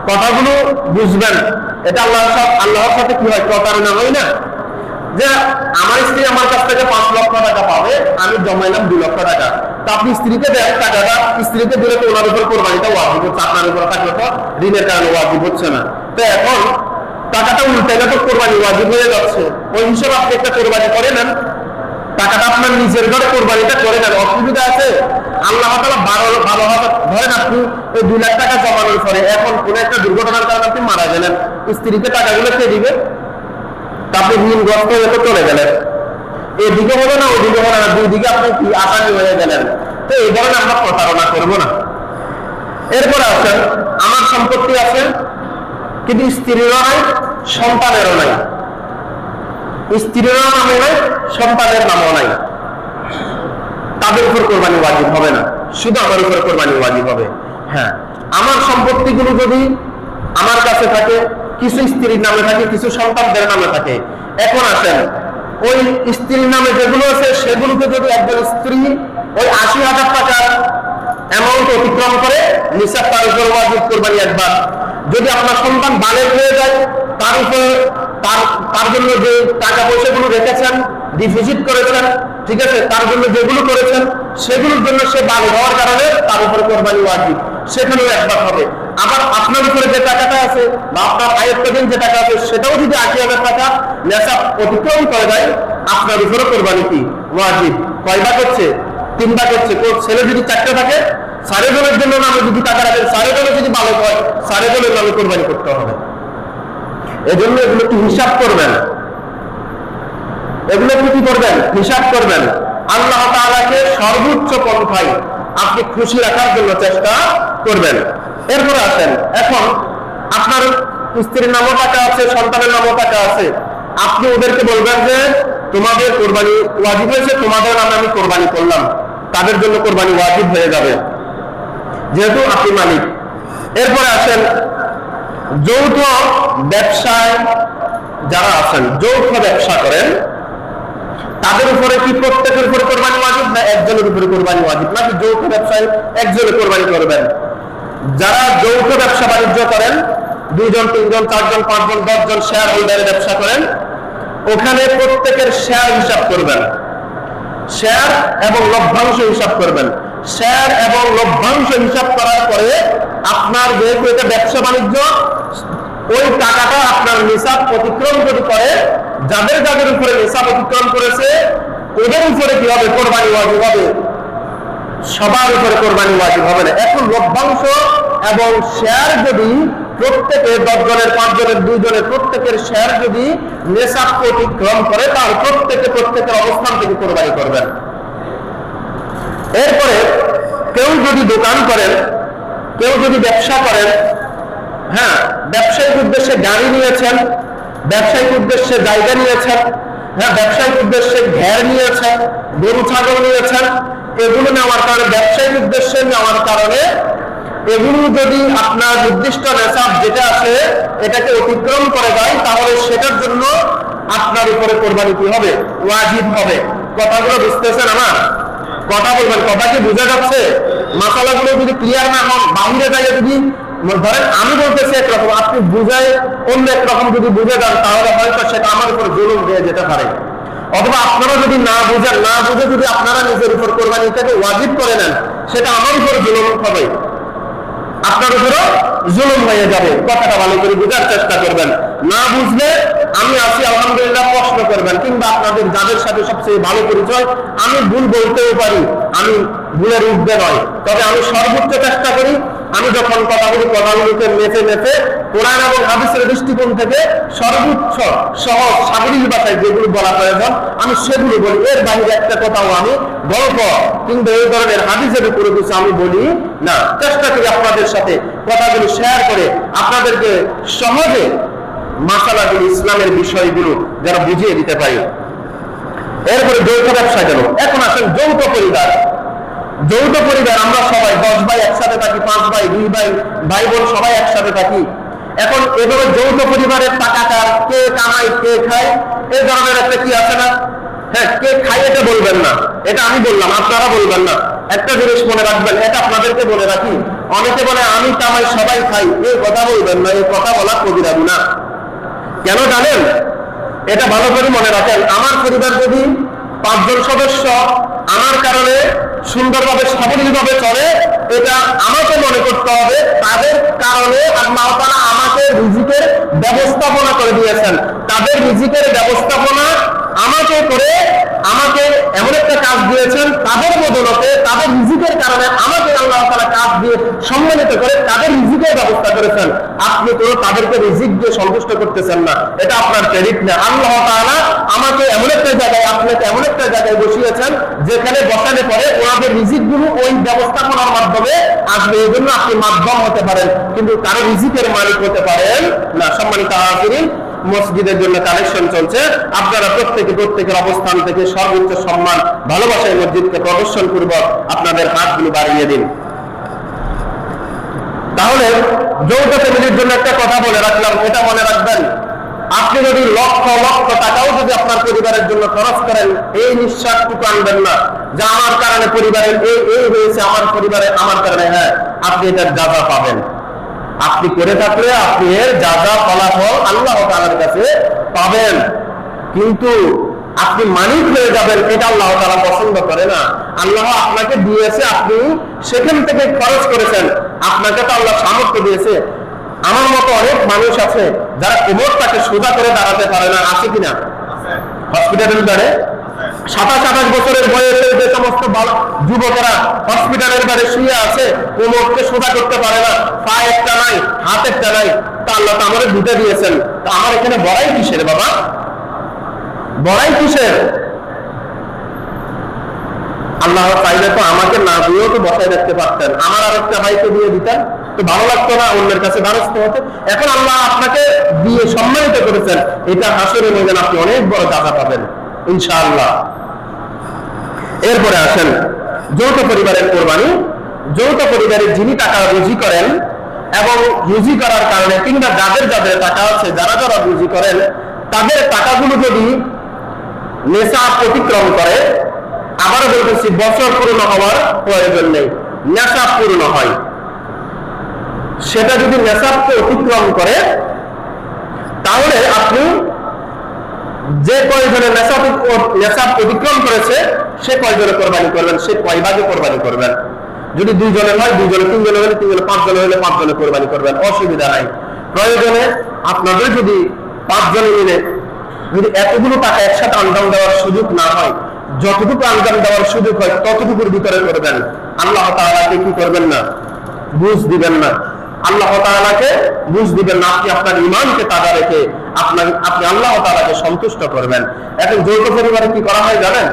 কথাগুলো বুঝবেন, এটা আল্লাহর সাথে কি হয়? প্রতারণা হয় না? যে আমার স্ত্রী আমার কাছ থেকে 5 লক্ষ টাকা পাবে, আমি জমাইলাম 2 লক্ষ টাকা, তো আপনি স্ত্রীকে দেন টাকাটা, স্ত্রীকে দিলে তো ওনার উপর কোরবানিটা ওয়াজিব হচ্ছে, আপনার উপর থাকলে তো ঋণের কারণে ওয়াজিব হচ্ছে না। তো এখন টাকাটা উল্টাইলে তো কোরবানি ওয়াজিব হয়ে যাচ্ছে। ওই হিসেবে আপনি একটা কোরবানি করে নেন, টাকাটা আপনার নিজের ঘরে কোরবানিটা করে নেন, অসুবিধা আছে? আল্লাহ তাআলা ভালো হবে। ধরেন আপনি ওই 2 লাখ টাকা জমানোর পরে এখন কোন একটা দুর্ঘটনার কারণে আপনি মারা গেলেন, স্ত্রীকে টাকাগুলো কে দিবে? আপনি ঋণগ্রস্ত হয়ে চলে গেলেন, এদিকে হবে না ওদিকে হবে না, 2 দিকে আপনি কি আসামি হয়ে গেলেন। তো এই ধরনের আমরা প্রতারণা করবো না। এরপরে আসেন, আমার সম্পত্তি আছে কিন্তু স্ত্রীরও নাই, সন্তানেরও নাই, স্ত্রীরও নামে নাই, সন্তানের নামও নাই, তাদের উপর কোরবানি ওয়াজিব হবে না, শুধু আমার উপর কোরবানি ওয়াজিব হবে। হ্যাঁ, আমার সম্পত্তিগুলো যদি আমার কাছে থাকে, কিছু স্ত্রীর নামে থাকে, কিছু সন্তানদের নামে থাকে। এখন আসেন, ওই স্ত্রীর নামে যেগুলো আছে সেগুলোকে যদি একজন স্ত্রী ওই 80,000 টাকা অ্যামাউন্ট অতিক্রম করে, নিসাব তার উপর ওয়াজিব কোরবানি একবার। যদি আপনার সন্তান বালেগ হয়ে যায়, তার উপর তার জন্য যে টাকা পয়সাগুলো রেখেছেন, ডিপোজিট করেছেন, ঠিক আছে, তার জন্য যেগুলো করেছেন সেগুলোর জন্য সে বালেগ হওয়ার কারণে তার উপর কোরবানি ওয়াজিব, সেখানেও একবার হবে। আবার আপনার উপরে যে টাকাটা আছে বা আপনার আয়ত্তাধীন যে টাকা আছে, সেটাও যদি 80,000 টাকা নেশাব অতিক্রম করে দেয়, আপনার উপরে কোরবানি কি ওয়াজিব। কয় ভাগ হচ্ছে? 3 ভাগ হচ্ছে। ছেলে যদি 4টে থাকে, 4 জনের জন্য নামে যদি টাকা রাখেন, 4 জনের যদি বালক হয়, 4 জনের নামে কোরবানি করতে হবে। এজন্য এগুলো কি হিসাব করবেন, এগুলো কি করবেন? হিসাব করবেন। আল্লাহ তাআলাকে সর্বোচ্চ পন্থায় আপনি খুশি রাখার জন্য চেষ্টা করবেন। এরপরে আসেন, এখন আপনার স্ত্রীর নামও টাকা আছে, সন্তানের নামও টাকা আছে, আপনি ওদেরকে বলবেন যে তোমাদের কোরবানি ওয়াজিব হয়েছে, তোমাদের নামে আমি কোরবানি করলাম, তাদের জন্য কোরবানি ওয়াজিব হয়ে যাবে, যেহেতু আপনি মালিক। এরপরে আসেন, যৌথ ব্যবসায় যারা আছেন যৌথ ব্যবসা করেন, তাদের উপরে কি প্রত্যেকের উপরে কোরবানি ওয়াজিব, না একজনের উপরে কোরবানি ওয়াজিব, নাকি যৌথ ব্যবসায় একজনের কোরবানি করবেন? যারা যৌথ ব্যবসা বাণিজ্য করেন, 2 জন 3 জন 4 জন 5 জন 10 জন শেয়ার হোল্ডারের ব্যবসা করেন, ওখানে প্রত্যেকের শেয়ার হিসাব করবেন, শেয়ার এবং লভ্যাংশ হিসাব করবেন। শেয়ার এবং লভ্যাংশ হিসাব করার পরে আপনার যেহেতু এটা ব্যবসা বাণিজ্য, ওই টাকাটা আপনার নিসাব অতিক্রম যদি করে, যাদের যাদের উপরে নিসাব অতিক্রম করেছে ওদের উপরে কি হবে? কোরবানি ওয়াজিব হবে। সবার উপরে কোরবানি ওয়াজিব হবে না। এখন লভ্যাংশ এবং শেয়ার যদি প্রত্যেকে 10 জনের 5 জনের 2 জনের প্রত্যেকের শেয়ার যদি নিসাব অতিক্রম করে, তার প্রত্যেকের অবস্থান থেকে কোরবানি করবেন। এরপরে কেউ যদি দোকান করেন, কেউ যদি ব্যবসা করেন, হ্যাঁ ব্যবসায়িক উদ্দেশ্যে গাড়ি নিয়েছেন, ব্যবসায়িক উদ্দেশ্যে জায়গা নিয়েছেন, হ্যাঁ ব্যবসায়িক উদ্দেশ্যে ঘের নিয়েছেন, গরু ছাগল নিয়েছেন, এগুলো নেওয়ার কারণে, ব্যবসায়িক উদ্দেশ্যে নেওয়ার কারণে এগুলো যদি আপনার নির্দিষ্ট নেশাব যেটা আছে এটাকে অতিক্রম করে যায়, তাহলে সেটার জন্য আপনার উপরে কোরবানি কি হবে? ওয়াজিব হবে। কথাগুলো বুঝতেছেন? আমার কথা বলবেন, কথা কি বোঝা যাচ্ছে? মাসালাগুলো যদি ক্লিয়ার না হন, বাহিরে যায় যদি ধরেন আমি বলতেছি একরকম, আপনি বুঝায় অন্য একরকম যদি বুঝে যান, তাহলে হয়তো সেটা আমার উপর জুলুম হয়ে যেতে পারে। অথবা আপনারা যদি না বুঝেন, না বুঝে যদি আপনারা নিজের উপর কোরবানিটাকে ওয়াজিব করে নেন, সেটা আমার উপর জুলুম হবে, আপনার উপরও জুলুম হয়ে যাবে। কথাটা ভালো করে বোঝার চেষ্টা করবেন। না বুঝলে আমি আছি আলহামদুলিল্লাহ প্রশ্ন করবেন, কিংবা আপনাদের যাদের সাথে সবচেয়ে ভালো পরিচয়, আমি ভুল বলতেও পারি, আমি ভুলের ঊর্ধ্বে নয়, তবে আমি সর্বোচ্চ চেষ্টা করি আমি যখন কথাগুলোকে মেপে মেপে কোরআন এবং হাদিসের দৃষ্টিকোণ থেকে সর্বোচ্চ সহজ সাবলীল ভাষায় যেগুলো বলা প্রয়োজন আমি সেগুলো বলি। এর বাইরে একটা কথাও আমি গল্প কিংবা এই ধরনের হাদিসের উপরে কিছু আমি বলি না। চেষ্টা করি আপনাদের সাথে কথাগুলো শেয়ার করে আপনাদেরকে সহজে মাসালাগুলো, ইসলামের বিষয়গুলো যারা বুঝিয়ে দিতে পারি। এরপরে যৌথ ব্যবসা গেল। এখন আসেন যৌথ পরিবার। যৌথ পরিবার আমরা সবাই 10 ভাই একসাথে থাকি, 5 ভাই 2 ভাই ভাই বোন সবাই একসাথে থাকি। এখন এভাবে যৌথ পরিবারের টাকা কার, কে কামায় কে খায়, এই ধরনের একটা কি আছে না? হ্যাঁ, কে খায় এটা বলবেন না, এটা আমি বললাম, আপনারা বলবেন না। একটা জিনিস মনে রাখবেন, এটা আপনাদেরকে বলে রাখি, অনেকে বলে আমি কামাই সবাই খাই, এই কথা বলবেন না, এই কথা বলা কবিরা গুনাহ। কেন জানেন? এটা ভালো করে মনে রাখেন। আমার পরিবার যদি 5 জন সদস্য আমার কারণে সুন্দরভাবে সাবলীলভাবে চলে, এটা আমাকে মনে করতে হবে তাদের কারণে আল্লাহ তাআলা আমাকে রিজিকের ব্যবস্থাপনা করে দিয়েছেন। তাদের রিজিকের ব্যবস্থাপনা আমাকে করে আমাকে এমন একটা কাজ দিয়েছেন, তাদের বদলতে তাদের রিজিকের কারণে আমাকে আল্লাহ তাআলা কাজ দিয়ে সম্মানিত করে তাদের রিজিকের ব্যবস্থা করেছেন। আপনি তো তাদেরকে রিজিক দিয়ে সন্তুষ্ট করতেছেন না, এটা আপনার ক্রেডিট না। আল্লাহ তাআলা আমাকে এমন একটা জায়গায়, আপনাকে এমন একটা জায়গায় বসিয়েছেন যেখানে বসালে পরে ওনাদের রিজিকগুলো ওই ব্যবস্থাপনার মাধ্যমে আসবে। এই জন্য আপনি মাধ্যম হতে পারেন, কিন্তু কারো রিজিকের মালিক হতে পারেন না। সম্মানিত হাজিরিন, মসজিদের জন্য কালেকশন চলছে, আপনারা প্রত্যেকের অবস্থান থেকে সর্বোচ্চ সম্মান ভালোবাসায় মসজিদকে প্রদর্শন পূর্বক আপনাদের হাতগুলো বাড়িয়ে দিন। তাহলে যৌথ ফ্যামিলির জন্য একটা কথা বলে রাখলাম, এটা মনে রাখবেন, আপনি যদি লক্ষ লক্ষ টাকাও যদি আপনার পরিবারের জন্য খরচ করেন, এই নিঃশ্বাসটুকু আনবেন না যে আমার কারণে পরিবারের এই হয়েছে, আমার পরিবারে আমার কারণে, হ্যাঁ আপনি এটার যাজা পাবেন। আপনি করে থাকলে আপনি এর যাজা ফলাফল আল্লাহ তাআলার কাছে পাবেন, কিন্তু আপনি মালিক হয়ে যাবেন, এটা আল্লাহ তাআলা পছন্দ করে না। আল্লাহ আপনাকে দিয়েছে, আপনি সেখান থেকে খরচ করেছেন, আপনাকে তো আল্লাহ সামর্থ্য দিয়েছে। আমার মতো অনেক মানুষ আছে যারা কোমরটাকে সোজা করে দাঁড়াতে পারে না, আছে কিনা? হসপিটালের বেড়ে 27-28 বছরের বয়সে যে সমস্ত যুবকেরা হসপিটালের বেড়ে শুয়ে আছে, কোমরকে সোজা করতে পারে না, পা একটা নাই, হাত একটা নাই, তা আল্লাহ তো আমাদের দুটো দিয়েছেন। তা আমার এখানে বড়াই কিসের বাবা? বড়াই কিসের? আল্লাহ চাইলে তো আমাকে না দিয়েও তো বসায় রাখতে পারতেন, আমার আরেকটা ভাইকে দিয়ে দিতেন, তো ভালো লাগতো না অন্যের কাছে দ্বারস্থ হতে? এখন আল্লাহ আপনাকে দিয়ে সম্মানিত করেছেন, এটা হাসরের ময়দানে আপনি অনেক বড় জাযা পাবেন ইনশাআল্লাহ। এরপরে আসেন যৌথ পরিবারের কোরবানি। যৌথ পরিবারের যিনি টাকা রুজি করেন এবং রুজি করার কারণে, কিংবা যাদের যাদের টাকা আছে যারা যারা রুজি করেন, তাদের টাকাগুলো যদি নেশাব অতিক্রম করে, আবারও বলতেছি বছর পূর্ণ হওয়ার প্রয়োজন নেই, নেশাব পূর্ণ হয়, সেটা যদি নেশাবকে অতিক্রম করে তাহলে আপনি যে কয়জনের নেশাব অতিক্রম করেছে সে কয়জনে কোরবানি করবেন, সে কয় ভাগে কোরবানি করবেন। যদি 2 জনের হয় 2 জনে, 3 জনে হলে 3 জনে, 5 জনে হলে 5 জনে কোরবানি করবেন, অসুবিধা নাই। প্রয়োজনে আপনাদের যদি 5 জনে মিলে যদি এতগুলো টাকা একসাথে আঞ্জাম দেওয়ার সুযোগ না হয়, যতটুকু আঞ্জাম দেওয়ার সুযোগ হয় ততটুকুর ভিতরে করবেন। আল্লাহ তাআলাকে কি করবেন না, বুঝ দিবেন না, আল্লাহ তাআলাকে বুঝ দিবেন না। আপনি আপনার ঈমানকে তাজা রেখে আপনি আল্লাহ তাআলাকে সন্তুষ্ট করবেন। এখন যৌথ পরিবারে কি করা হয় জানেন?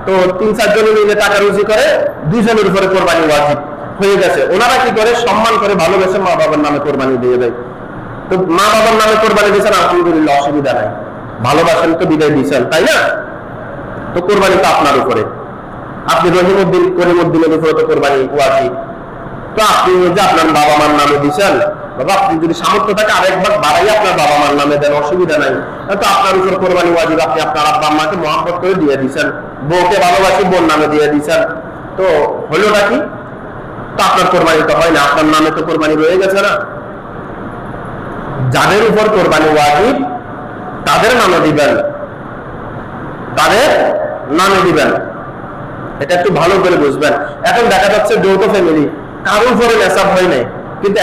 তো 3-4 জন মিলে টাকা রুজি করে 2 জনের উপরে কোরবানি ওয়াজিব হয়ে গেছে। ওনারা কি করে, সম্মান করে ভালোবেসে মা বাবার নামে কোরবানি দিয়ে দেয়। তো মা বাবার নামে কোরবানি দিয়েছেন, আলহামদুলিল্লাহ, অসুবিধা নাই, ভালোবাসেন তো বিদায় দিয়েছেন, তাই না? তো কোরবানি তো আপনার উপরে, আপনি রহিমউদ্দিন করিমউদ্দিনের উপরে তো কোরবানি ওয়াজিব। তো আপনি যে আপনার বাবা মার নামে দিচ্ছেন, বাবা আপনি যদি সামর্থ্য থাকে আরেকবার বাড়াই আপনার বাবা মার নামে দেন, অসুবিধা নাই। তো আপনার উপর কোরবানি ওয়াজিব, আপনি আপনার আব্বা আম্মাকে মহব্বত করে দিয়ে দিচ্ছেন, বউকে ভালোবাসি বোন নামে দিয়ে দিচ্ছেন, তো হলো নাকি? তো আপনার কোরবানি তো হয় না, আপনার নামে তো কোরবানি রয়ে গেছে না। যাদের উপর কোরবানি ওয়াজিব তাদের নামে দিবেন, তাদের নামে দিবেন, এটা একটু ভালো করে বুঝবেন। এখন দেখা যাচ্ছে যৌথ ফ্যামিলি, কারোর উপরে নেশাব হয় নাই, কিন্তু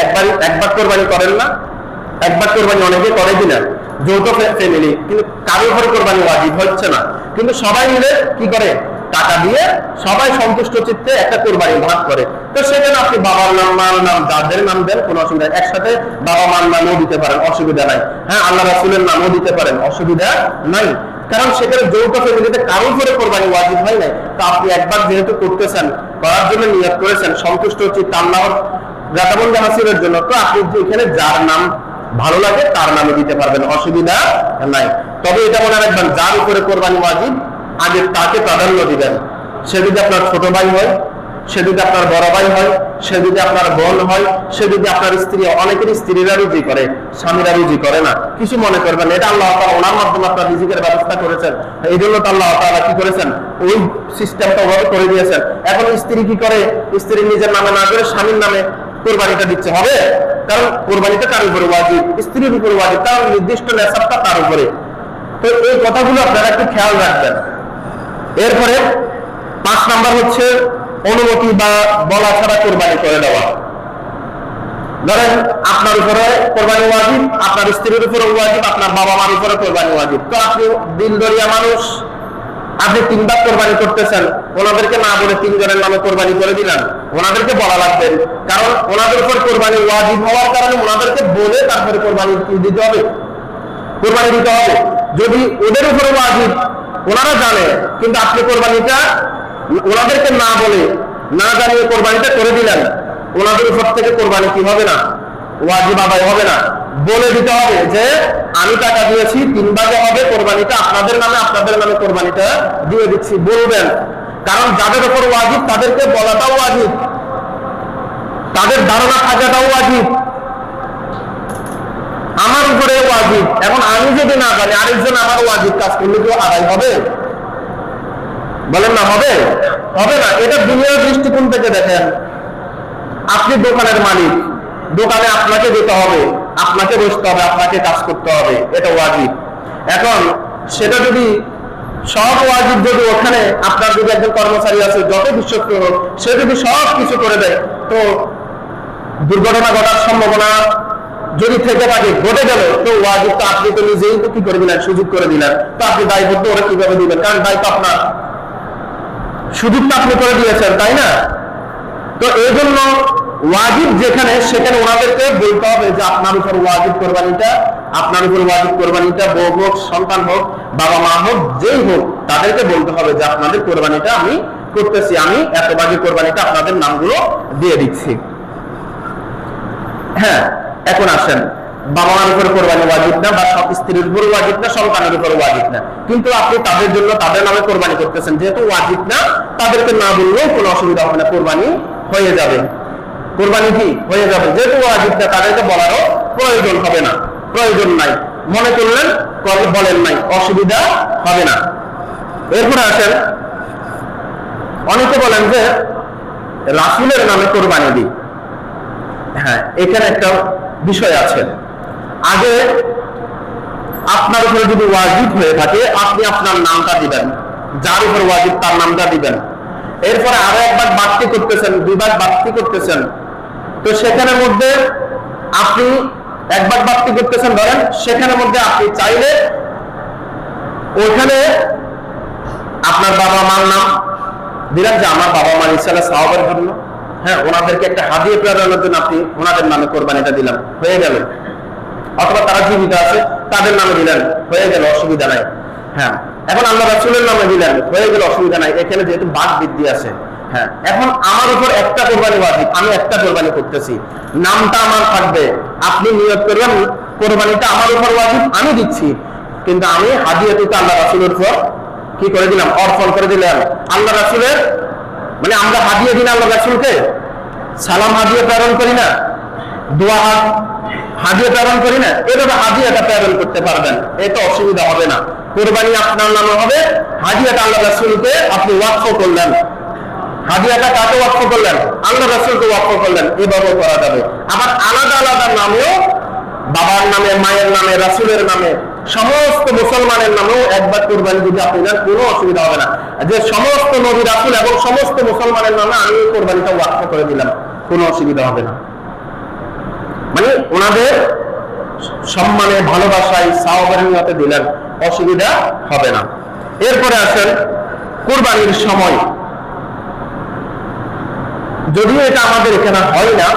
একবার কোরবানি করেন না, একবার কোরবানি অনেকে করে কিনা, যৌথ ফ্যামিলি, কিন্তু কারোর উপরে কোরবানি ওয়াজিব হচ্ছে না, কিন্তু সবাই মিলে কি করে, টাকা দিয়ে সবাই সন্তুষ্ট চিত্তে একটা কোরবানি ভাগ করে। তো সেখানে আপনি বাবার নাম, মার নাম, যাদের নাম দেন কোনো অসুবিধা, একসাথে বাবা মার নামও দিতে পারেন, অসুবিধা নাই। হ্যাঁ, আল্লাহ রাসূলের নামও দিতে পারেন, অসুবিধা নাই, কারণ সেখানে যৌথ ফ্যামিলিতে কারোর উপরে কোরবানি ওয়াজিব হয় নাই। তো আপনি একবার যেহেতু করতেছেন, করার জন্য নিয়ত করেছেন, সন্তুষ্ট চিত্তে আল্লাহর রাদাবন্দি হাসিলের জন্য, তো আপনি এখানে যার নাম ভালো লাগে তার নামে দিতে পারবেন, অসুবিধা নাই। তবে এটা মনে রাখবেন, যার উপরে কোরবানি ওয়াজিব আগে তাকে প্রাধান্য দিবেন। সে যদি আপনার ছোট ভাই হয়, সে যদি আপনার বড় ভাই হয়, সে যদি আপনার বোন হয়, সে যদি আপনার স্ত্রী, অনেকের স্ত্রীরা রুজি করে, স্বামীরা রুজি করে না, কিছু মনে করবেন, এটা আল্লাহ তাআলা ওনার মাধ্যমে আপনার রিজিকের ব্যবস্থা করেছেন, এই জন্য তো আল্লাহ তাআলা কি করেছেন, ওই সিস্টেমটা ওভাবে করে দিয়েছেন। এখন স্ত্রী কি করে, স্ত্রী নিজের নামে না করে স্বামীর নামে কোরবানিটা দিচ্ছে, হবে? কারণ কোরবানিটা তার উপরে ওয়াজিব, স্ত্রীর উপরে ওয়াজিব, কারণ নির্দিষ্ট নেশাবটা তার উপরে। তো এই কথাগুলো আপনারা একটু খেয়াল রাখবেন। এরপরে 5 নাম্বার হচ্ছে অনুমতি বা বলা ছাড়া কোরবানি করে দেওয়া। ধরেন আপনার উপরে কোরবানি ওয়াজিব, আপনার স্ত্রীর উপরে ওয়াজিব, আপনার বাবা মার উপরে কোরবানি ওয়াজিব। তো আপনি দিলদরিয়া মানুষ, আপনি 3 বার কোরবানি করতেছেন, ওনাদেরকে না বলে 3 জনের নামে কোরবানি করে দিলেন, ওনাদেরকে বলা লাগবে, কারণ ওনাদের উপর কোরবানি ওয়াজিব হওয়ার কারণে ওনাদেরকে বলে তারপরে কোরবানি দিতে হবে, কোরবানি দিতে হবে। যদি ওদের উপরে ওয়াজিব ওনারা জানে, কিন্তু আপনি কোরবানিটা ওনাদেরকে না বলে, না জানিয়ে কোরবানিটা করে দিলেন, ওনাদের উপর থেকে কোরবানি কি হবে না, ওয়াজিব আদায় হবে না। বলে দিতে হবে যে আমি টাকা দিয়েছি, 3 ভাগে হবে কোরবানিটা, আপনাদের নামে কোরবানিটা দিয়ে দিচ্ছি, বলবেন। কারণ যাদের উপর ওয়াজিব তাদেরকে বলাটাও ওয়াজিব, তাদের ধারণা থাকাটাও ওয়াজিব, আমার উপরে ওয়াজিব। এখন আমি যদি না জানি, আরেকজন আমার ওয়াজিব কাজ করলে কি আদায় হবে? বলেন না, হবে? হবে না। এটা দুনিয়ার দৃষ্টিকোণ থেকে দেখেন, আপনি দোকানের মালিক, দোকানে আপনাকে যেতে হবে, আপনাকে বসতে হবে, আপনাকে কাজ করতে হবে, এটা ওয়াজিব। এখন সেটা যদি সব ওয়াজিব, যদি ওখানে আপনার যদি একজন কর্মচারী আছে, যত বিশ্বস্ত হোক, সে যদি সব কিছু করে দেয়, তো দুর্ঘটনা ঘটার সম্ভাবনা যদি থেকে থাকে, ঘটে গেল, তো ওয়াজিব তো আপনি তো নিজেই তো কি করে দিলেন, সুযোগ করে দিলেন। তো আপনি দায়বদ্ধ ওরা কিভাবে দিবেন? কারণ দায়িত্ব আপনার, সুযোগটা আপনি করে দিয়েছেন, তাই না? তো এই জন্য ওয়াজিব যেখানে, সেখানে ওনাদেরকে বলতে হবে যে আপনার উপর ওয়াজিব কোরবানিটা, আপনার উপর ওয়াজিব কোরবানিটা, বউ হোক, সন্তান হোক, বাবা মা হোক, যেই হোক, তাদেরকে বলতে হবে যে আপনাদের কোরবানিটা আমি করতেছি, আমি এত ভাগে কোরবানিটা আপনাদের নামগুলো দিয়ে দিচ্ছি। হ্যাঁ, এখন আসেন, বাবা মার উপর কোরবানি ওয়াজিব না, বা স্ত্রীর উপর ওয়াজিব না, সন্তানের উপর ওয়াজিব না, কিন্তু আপনি তাদের জন্য তাদের নামে কোরবানি করতেছেন, যেহেতু ওয়াজিব না, তাদেরকে না বললেও কোনো অসুবিধা হবে না, কোরবানি হয়ে যাবে, কোরবানি কি হয়ে যাবে। যেহেতু ওয়াজিব না, তাদেরকে বলারও প্রয়োজন হবে না, প্রয়োজন নাই। মনে করলেন বলেন নাই, অসুবিধা হবে না। এরপরে আসেন, অনেকে বলেন যে রাসূলের নামে কোরবানি দিই। হ্যাঁ, এখানে একটা বিষয় আছে। আগে আপনার উপরে যদি ওয়াজিব হয়ে থাকে, আপনি আপনার নামটা দিবেন, যার উপর ওয়াজিব তার নামটা দিবেন। এরপরে আরো একবার বাড়তি করতেছেন, দুইবার বাড়তি করতেছেন, তো সেখানের মধ্যে আপনি একবার বাড়তি করতেছেন ধরেন, সেখানের মধ্যে আপনি চাইলে ওইখানে আপনার বাবা মার নাম দিলেন, যে আমার বাবা মার ইনশাআল্লাহ সাওয়াবের জন্য, হ্যাঁ, ওনাদেরকে একটা হাদিয়া প্রেরণের জন্য আপনি ওনাদের নামে কোরবানিটা দিলাম, হয়ে গেল। অথবা তারা জীবিত আছে, তাদের নামে দিলেন, হয়ে গেল, অসুবিধা নাই। হ্যাঁ, এখন আল্লাহ রাসূলের নামে দিলেন, হয়ে গেল, অসুবিধা নাই। এখানে যেহেতু বাদ বৃদ্ধি আছে, হ্যাঁ, এখন আমার উপর একটা কোরবানি ওয়াজিব, আমি একটা কোরবানি করতেছি, নামটা আমার থাকবে, আপনি নিয়ত করবেন কোরবানিটা আমার উপর ওয়াজিব, আমি দিচ্ছি, কিন্তু আমি হাদিয়াতুকে আল্লাহ রাসূলের উপর কি করে দিলাম, অর্পণ করে দিলাম। আল্লাহ রাসূলের মানে আমরা হাদিয়া দিন আল্লাহ রাসূলকে, সালাম হাদিয়া প্রেরণ করি না, দোয়া হাদিয়া প্রেরণ করি না, এভাবে হাদিয়াটা প্রেরণ করতে পারবেন, এতে অসুবিধা হবে না। কোরবানি আপনার নামে হবে, হাদিয়াটা আল্লাহ রাসূলকে আপনি ওয়াকফ করলেন, হাদিয়াটা কাকে ওয়াকফ করলেন, আল্লাহ রাসূলকে ওয়াকফ করলেন, এভাবে করা যাবে। আবার আলাদা আলাদা নামেও, বাবার নামে, মায়ের নামে, রাসূলের নামে, সমস্ত মুসলমানের নামেও একবার কোরবানি যদি আপনি দেন, কোনো অসুবিধা হবে না। যে সমস্ত নবী রাসূল এবং সমস্ত মুসলমানের নামে আমি কোরবানিটা ওয়াকফ করে দিলাম, কোনো অসুবিধা হবে না। মানে ওনাদের সম্মানে, ভালোবাসায়, সাওয়াবের নিয়তে দিলেন, অসুবিধা হবে না। এরপরে আসেন কোরবানির সময়, যদিও এটা আমাদের এখানে হয় না,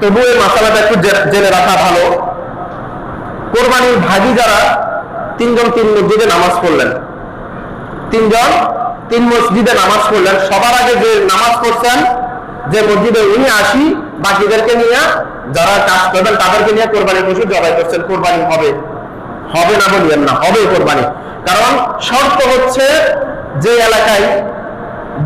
তবুও এই মাসালাটা একটু জেনে রাখা ভালো। কোরবানির ভাগী যারা, তিনজন তিন মসজিদে নামাজ পড়লেন, তিনজন তিন মসজিদে নামাজ পড়লেন, সবার আগে যে নামাজ পড়ছেন যে মসজিদে, উনি আসি বাকিদেরকে নিয়ে, যারা কাজ করবেন তাদেরকে নিয়ে কোরবানি পশু জবাই করছেন, কোরবানি হবে, হবে না বলিয়েন না, হবে কোরবানি। কারণ শর্ত হচ্ছে যে এলাকায়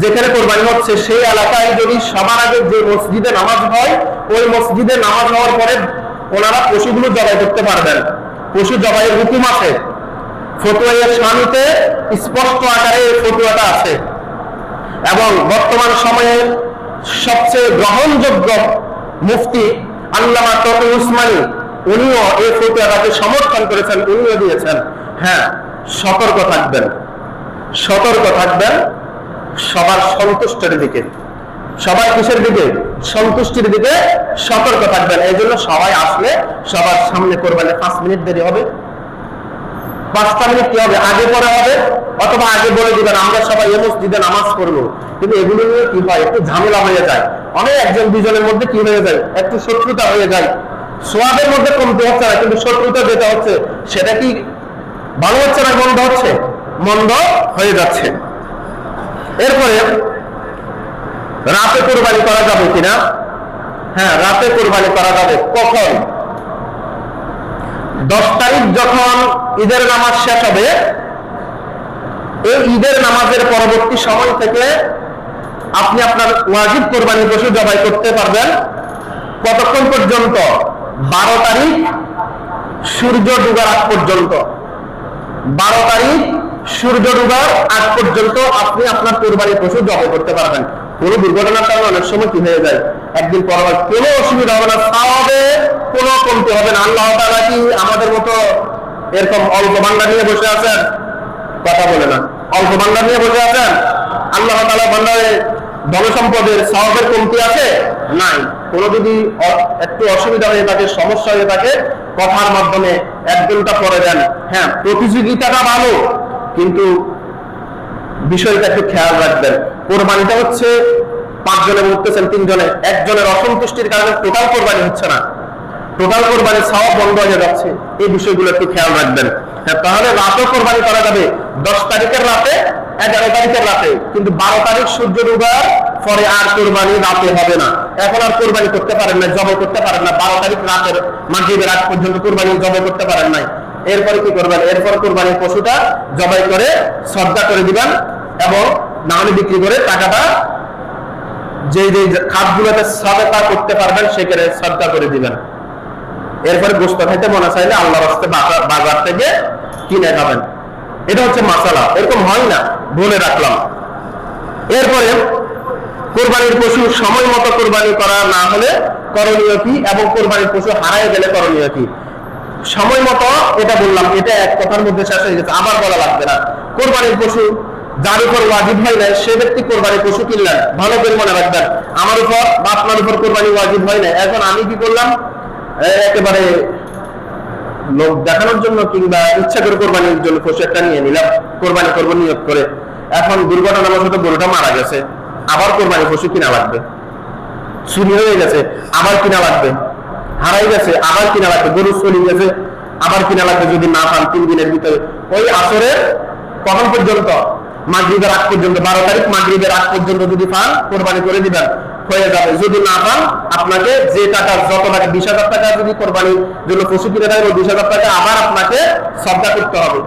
যেখানে কোরবানি হচ্ছে সেই এলাকায় যদি সবার আগে যে মসজিদে নামাজ হয়, ওই মসজিদে নামাজ হওয়ার পরে ওনারা পশুগুলো জবাই করতে পারবেন। পশু জবাইয়ের হুকুম আছে, ফতোয়া ইসলামীতে স্পষ্ট আকারে এই ফতোয়াটা আছে, এবং বর্তমান সময়ে সবচেয়ে গ্রহণযোগ্য মুফতি আল্লামা তকি উসমানী, উনিও এই ফতোয়াটাকে সমর্থন করেছেন, উনিও দিয়েছেন। হ্যাঁ, সতর্ক থাকবেন, সতর্ক থাকবেন সবার সন্তুষ্টির দিকে, সবাই কিসের দিকে, সন্তুষ্টির দিকে সতর্ক থাকবেন। এই জন্য সবাই আসলে সবার সামনে কোরবানি 5 মিনিট দেরি হবে, 5টা মিনিট কি হবে, আগে পরে হবে, অথবা আগে বলে দিবেন আমরা সবাই এই মসজিদে নামাজ পড়বো। কিন্তু এগুলো নিয়ে কি হয়, একটু ঝামেলা হয়ে যায়, অনেক একজন দুজনের মধ্যে কি হয়ে যায়, একটু শত্রুতা হয়ে যায়, সোয়াবের মধ্যে কমতে হচ্ছে না, কিন্তু শত্রুতা যেটা হচ্ছে সেটা কি ভালো হচ্ছে না, মন্দ হচ্ছে, মন্দ হয়ে যাচ্ছে। এরপরে রাতে কোরবানি করা যাবে কিনা? হ্যাঁ, রাতে কোরবানি করা যাবে। কখন? 10 তারিখ যখন ঈদের নামাজ শেষ হবে, এই ঈদের নামাজের পরবর্তী সময় থেকে আপনি আপনার ওয়াজিব কোরবানি পশু জবাই করতে পারবেন। কতক্ষণ পর্যন্ত? 12 তারিখ সূর্য ডুবার আগ পর্যন্ত। 12 তারিখ সূর্য ডুবার আগ পর্যন্ত আপনি আপনার কোরবানি পশু জবাই করতে পারবেন। কোনো দুর্ঘটনার কারণে অনেক সময় কি হয়ে যায়, একদিন পর কোনো অসুবিধা হবে না, সওয়াবে কোনো কমতি হবে না। আল্লাহ তাআলা কি আমাদের মতো এরকম অল্প ভান্ডার নিয়ে বসে আছেন? কথা বলে না, অল্প ভান্ডার নিয়ে বসে আছেন? আল্লাহ তাআলা ভান্ডারে ধনসম্পদের সওয়াবের কমতি আছে? নাই। কোনো যদি একটু অসুবিধা হয়ে থাকে, সমস্যা হয়ে থাকে, কথার মাধ্যমে 1 ঘন্টা পরে দেন। হ্যাঁ, প্রতিযোগিতাটা ভালো, কিন্তু বিষয়টা একটু খেয়াল রাখবেন। কোরবানিটা হচ্ছে 5 জনে উঠতেছেন, 3 জনে, একজনের অসন্তুষ্টির কারণে টোটাল কোরবানি হচ্ছে না, টোটাল কোরবানির সওয়াব বন্ধ হয়ে যাচ্ছে। এই বিষয়গুলো একটু খেয়াল রাখবেন। হ্যাঁ, তাহলে রাতেও কোরবানি করা যাবে, 10 তারিখের রাতে, 11 তারিখের রাতে, কিন্তু 12 তারিখ সূর্য ডুবার পরে আর কোরবানি রাতে হবে না। এখন আর কোরবানি করতে পারেন না, জবাই করতে পারেন না, 12 তারিখ রাতের মাগরিবের আগ পর্যন্ত কোরবানি জবাই করতে পারেন নাই। এরপরে কি করবেন? এরপর কোরবানির পশুটা জবাই করে সদকা করে দিবেন, এবং নাহলে বিক্রি করে টাকাটা যে যে খাতগুলোতে সদকা করতে পারবেন সেখানে সদকা করে দিবেন। এরপরে গোস্ত খাইতে মনে চাইলে আল্লাহর রাস্তে বাজার থেকে কিনে খাবেন। এটা হচ্ছে মাসালা, এরকম হয় না, বলে রাখলাম। এরপরে কোরবানির পশু সময় মতো কোরবানি করা না হলে করণীয় কি, এবং কোরবানির পশু হারায় গেলে করণীয় কি। সময় মতো এটা বললাম, এটা এক কথার মধ্যে শেষ হয়ে গেছে, আবার বলা লাগবে না। কোরবানির পশু যার উপর ওয়াজিব হয় না সে ব্যক্তি কোরবানির পশু কিনলেন, ভালো করে মনে রাখবেন, আমার উপর বা আপনার উপর কোরবানি ওয়াজিব হয় না, এখন আমি কি করলাম, একেবারে লোক দেখানোর জন্য কিংবা ইচ্ছা করে কোরবানির জন্য পশু একটা নিয়ে নিলাম, কোরবানি করবো নিয়োগ করে, এখন দুর্ঘটনাবশত গরুটা মারা গেছে, আবার কোরবানি পশু কিনা লাগবে, চুরি হয়ে গেছে আবার কিনা লাগবে, হারাই গেছে আবার কিনা লাগবে, গরু চলে গেছে আবার কিনা লাগবে, যদি না পান 3 দিনের ভিতরে। ওই আসরের কখন পর্যন্ত, মাগরিবের আগ পর্যন্ত, 12 তারিখ মাগরিবের আগ পর্যন্ত যদি পান কোরবানি করে দিবেন, হয়ে যাবে। যদি না পান আপনাকে যে টাকা, যত টাকা 20,000 টাকা যদি কোরবানির জন্য পশু কিনে দেয়, 20,000 টাকা আবার আপনাকে সদকা করতে হবে,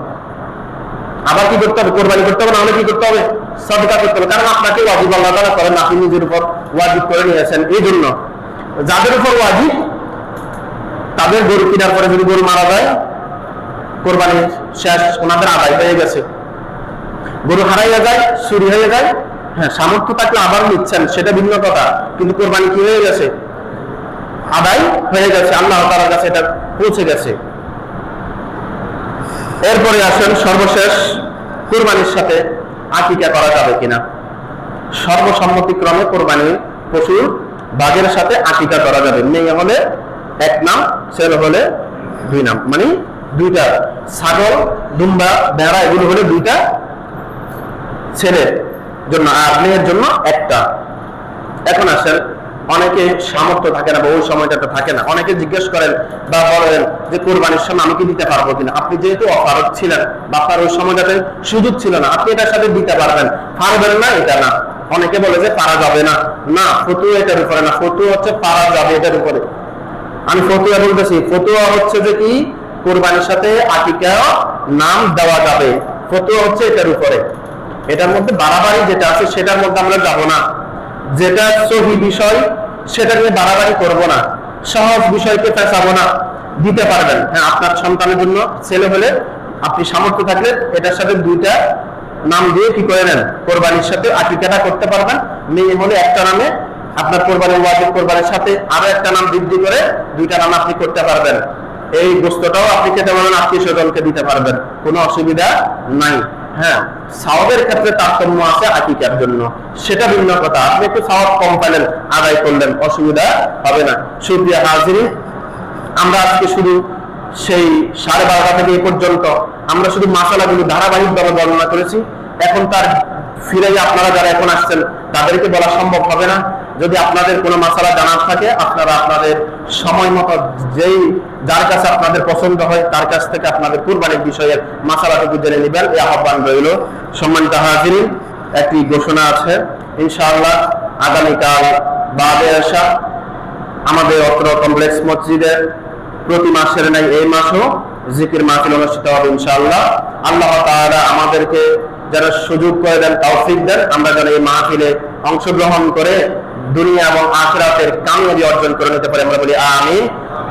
আবার কি করতে হবে, কোরবানি করতে হবে, নাহলে কি করতে হবে, সদকা করতে হবে। কারণ আপনাকে ওয়াজিব আল্লাহ তাআলা করেন, আপনি নিজের উপর ওয়াজিব করে নিয়েছেন। এই জন্য যাদের উপর ওয়াজিব তাদের গরু কেনার পরে যদি গরু মারা যায়, কোরবানি শেষ, ওনাদের আদায় হয়ে গেছে। গরু হারাইয়া যায়, চুরি হয়ে যায়, হ্যাঁ সামর্থ্য থাকলে আবার নিচ্ছেন, সেটা ভিন্ন কথা, কিন্তু কোরবানি কি হয়ে গেছে, আদায় হয়ে গেছে, আল্লাহ তাআলার কাছে এটা পৌঁছে গেছে। এরপরে আসেন সর্বশেষ, কোরবানির সাথে আকিকা করা যাবে কিনা। সর্বসম্মতিক্রমে কোরবানির পশুর বাঘের সাথে আকিকা করা যাবে। মেয়ে হলে 1 নাম, ছেলে হলে 2 নাম, মানে 2টা। ছাগল, দুম্বা, ভেড়া এগুলো হলে 2টা ছেলের জন্য, আর মেয়ের জন্য 1টা। এখন আসেন, অনেকে সামর্থ্য থাকে না বা ওই সময়টা থাকে না, অনেকে জিজ্ঞেস করেন বা বলেন যে কোরবানির সময় আমি কি দিতে পারবো কিনা। আপনি যেহেতু অপারগ ছিলেন বা আপনার ওই সময়টাতে সুযোগ ছিল না, আপনি এটার সাথে দিতে পারবেন, পারবেন না এটা না। অনেকে বলে যে পারা যাবে না, না, ফতুয়া এটার উপরে না, ফতুয়া হচ্ছে পারা যাবে এটার উপরে। আমি ফতুয়া বলতেছি, ফতুয়া হচ্ছে যে কি কোরবানির সাথে আকিকা নাম দেওয়া যাবে, ফতুয়া হচ্ছে এটার উপরে। এটার মধ্যে বাড়াবাড়ি যেটা আছে সেটার মধ্যে আমরা যাব না, যেটা সহি বিষয় সেটা নিয়ে বাড়াবাড়ি করব না, সহজ বিষয়কে পেঁচাবো না। দিতে পারবেন, হ্যাঁ, আপনার সন্তানের জন্য ছেলে হলে আপনি সামর্থ্য থাকলে এটার সাথে 2টা নাম দিয়ে কি করে নেন, কোরবানির সাথে আকিকাটা করতে পারবেন। মেয়ে হলে 1টা নামে আপনার কোরবানির ওয়াজিব কোরবানির সাথে আরো 1টা নাম বৃদ্ধি করে 2টা নাম আপনি করতে পারবেন। এই গোস্তটাও আপনি খেতে পারবেন, আত্মীয় স্বজনকে দিতে পারবেন, কোনো অসুবিধা নাই। হ্যাঁ, সওয়াবের ক্ষেত্রে তারতম্য আছে আকিকার জন্য, সেটা ভিন্ন কথা। আপনি একটু সওয়াব কম পেলেন, আদায় করলেন, অসুবিধা হবে না। সুপ্রিয় হাজিরিন, আমরা আজকে শুধু সেই 12:30 থেকে এই পর্যন্ত আমরা শুধু মাসালাগুলি ধারাবাহিকভাবে বর্ণনা করেছি। এখন তার ফিরে আপনারা যারা এখন আসছেন তাদেরকে বলা সম্ভব হবে না। যদি আপনাদের কোনো মাসালা জানার থাকে, আপনারা আপনাদের সময় মতো যার কাছে আপনাদের পছন্দ হয় তার কাছ থেকে আপনাদের কুরবানির বিষয়ের মাসালাটুকু জেনে নেবেন, এই আহ্বান রইল। সম্মানিত হাজিরিন, একটি ঘোষণা আছে, ইনশাআল্লাহ আগামীকাল বাদে আসা আমাদের অত্র কমপ্লেক্স মসজিদে প্রতি মাসের নাই এই মাসও জিকির মাহফিল অনুষ্ঠিত হবে ইনশাআল্লাহ। আল্লাহ তাআলা আমাদেরকে যারা সুযোগ করে দেন, তৌফিক দেন, আমরা যেন এই মাহফিলে অংশগ্রহণ করে দুনিয়া এবং আখিরাতের কামিয়াবি অর্জন করে নিতে পারি, আমরা বলি আমিন।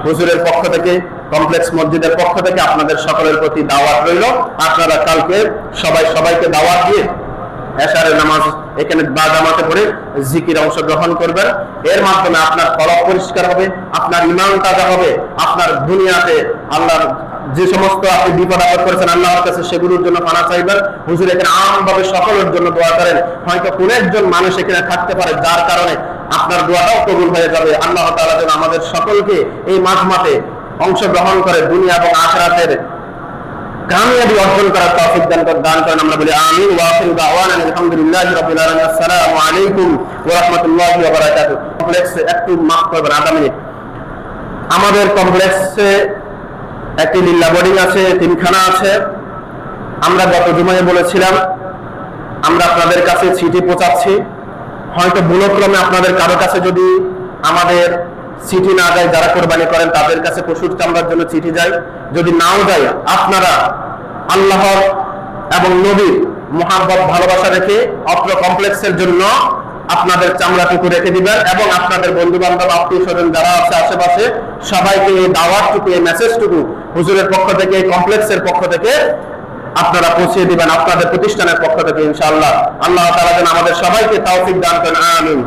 হুজুরের পক্ষ থেকে, কমপ্লেক্স মসজিদের পক্ষ থেকে আপনাদের সকলের প্রতি দাওয়াত রইল। আপনারা কালকে সবাইকে দাওয়াত দিয়ে এশারের নামাজ এখানে বা জামাতে পড়ে জিকির অংশগ্রহণ করবেন। এর মাধ্যমে আপনার কলব পরিষ্কার হবে, আপনার ঈমান তাজা হবে, আপনার দুনিয়াতে আল্লাহর যে সমস্ত আপনি বিপদ আপদ করেছেন আল্লাহর কাছে সেগুলোর জন্য পানা চাইবেন। হুজুর এখানে আমভাবে সকলের জন্য দোয়া করেন, হয়তো কোন একজন মানুষ এখানে থাকতে পারে যার কারণে আপনার দোয়াটাও কবুল হয়ে যাবে। আল্লাহ তাআলা যেন আমাদের সকলকে এই মাঝমাতে অংশগ্রহণ করে দুনিয়া এবং আখিরাতের কামিয়াবি অর্জন করার তৌফিক দান করেন, আমরা বলি আমিন। ওয়া আখিরু দাওয়ানা আলহামদুলিল্লাহি রাব্বিল আলামিন। আসসালামু আলাইকুম ওয়া রাহমাতুল্লাহি ওয়া বারাকাতুহু। কমপ্লেক্সে একটু মাফ করবেন, আধা মিনিট। আমাদের কমপ্লেক্সে একটি লিল্লা বোর্ডিং আছে, 3খানা আছে। আমরা গত জুমায় বলেছিলাম আমরা আপনাদের কাছে চিঠি পৌঁছাচ্ছি। হয়তো ভুলক্রমে আপনাদের কারো কাছে যদি আমাদের চিঠি না যায়, যারা কোরবানি করেন তাদের কাছে পশুর চামড়ার জন্য চিঠি যায়, যদি নাও যায়, আপনারা আল্লাহর এবং নবীর মুহাব্বত ভালোবাসা রেখে অত্র কমপ্লেক্সের জন্য আপনাদের চামড়াটুকু রেখে দিবেন এবং আপনাদের বন্ধু বান্ধব আত্মীয় স্বজন যারা আছে আশেপাশে সবাইকে এই দাওয়াতটুকু, এই মেসেজটুকু হুজুরের পক্ষ থেকে, এই কমপ্লেক্সের পক্ষ থেকে আপনারা পৌঁছে দিবেন, আপনাদের প্রতিষ্ঠানের পক্ষ থেকে ইনশাআল্লাহ। আল্লাহ তাআলা যেন আমাদের সবাইকে তৌফিক দান করেন, আমিন।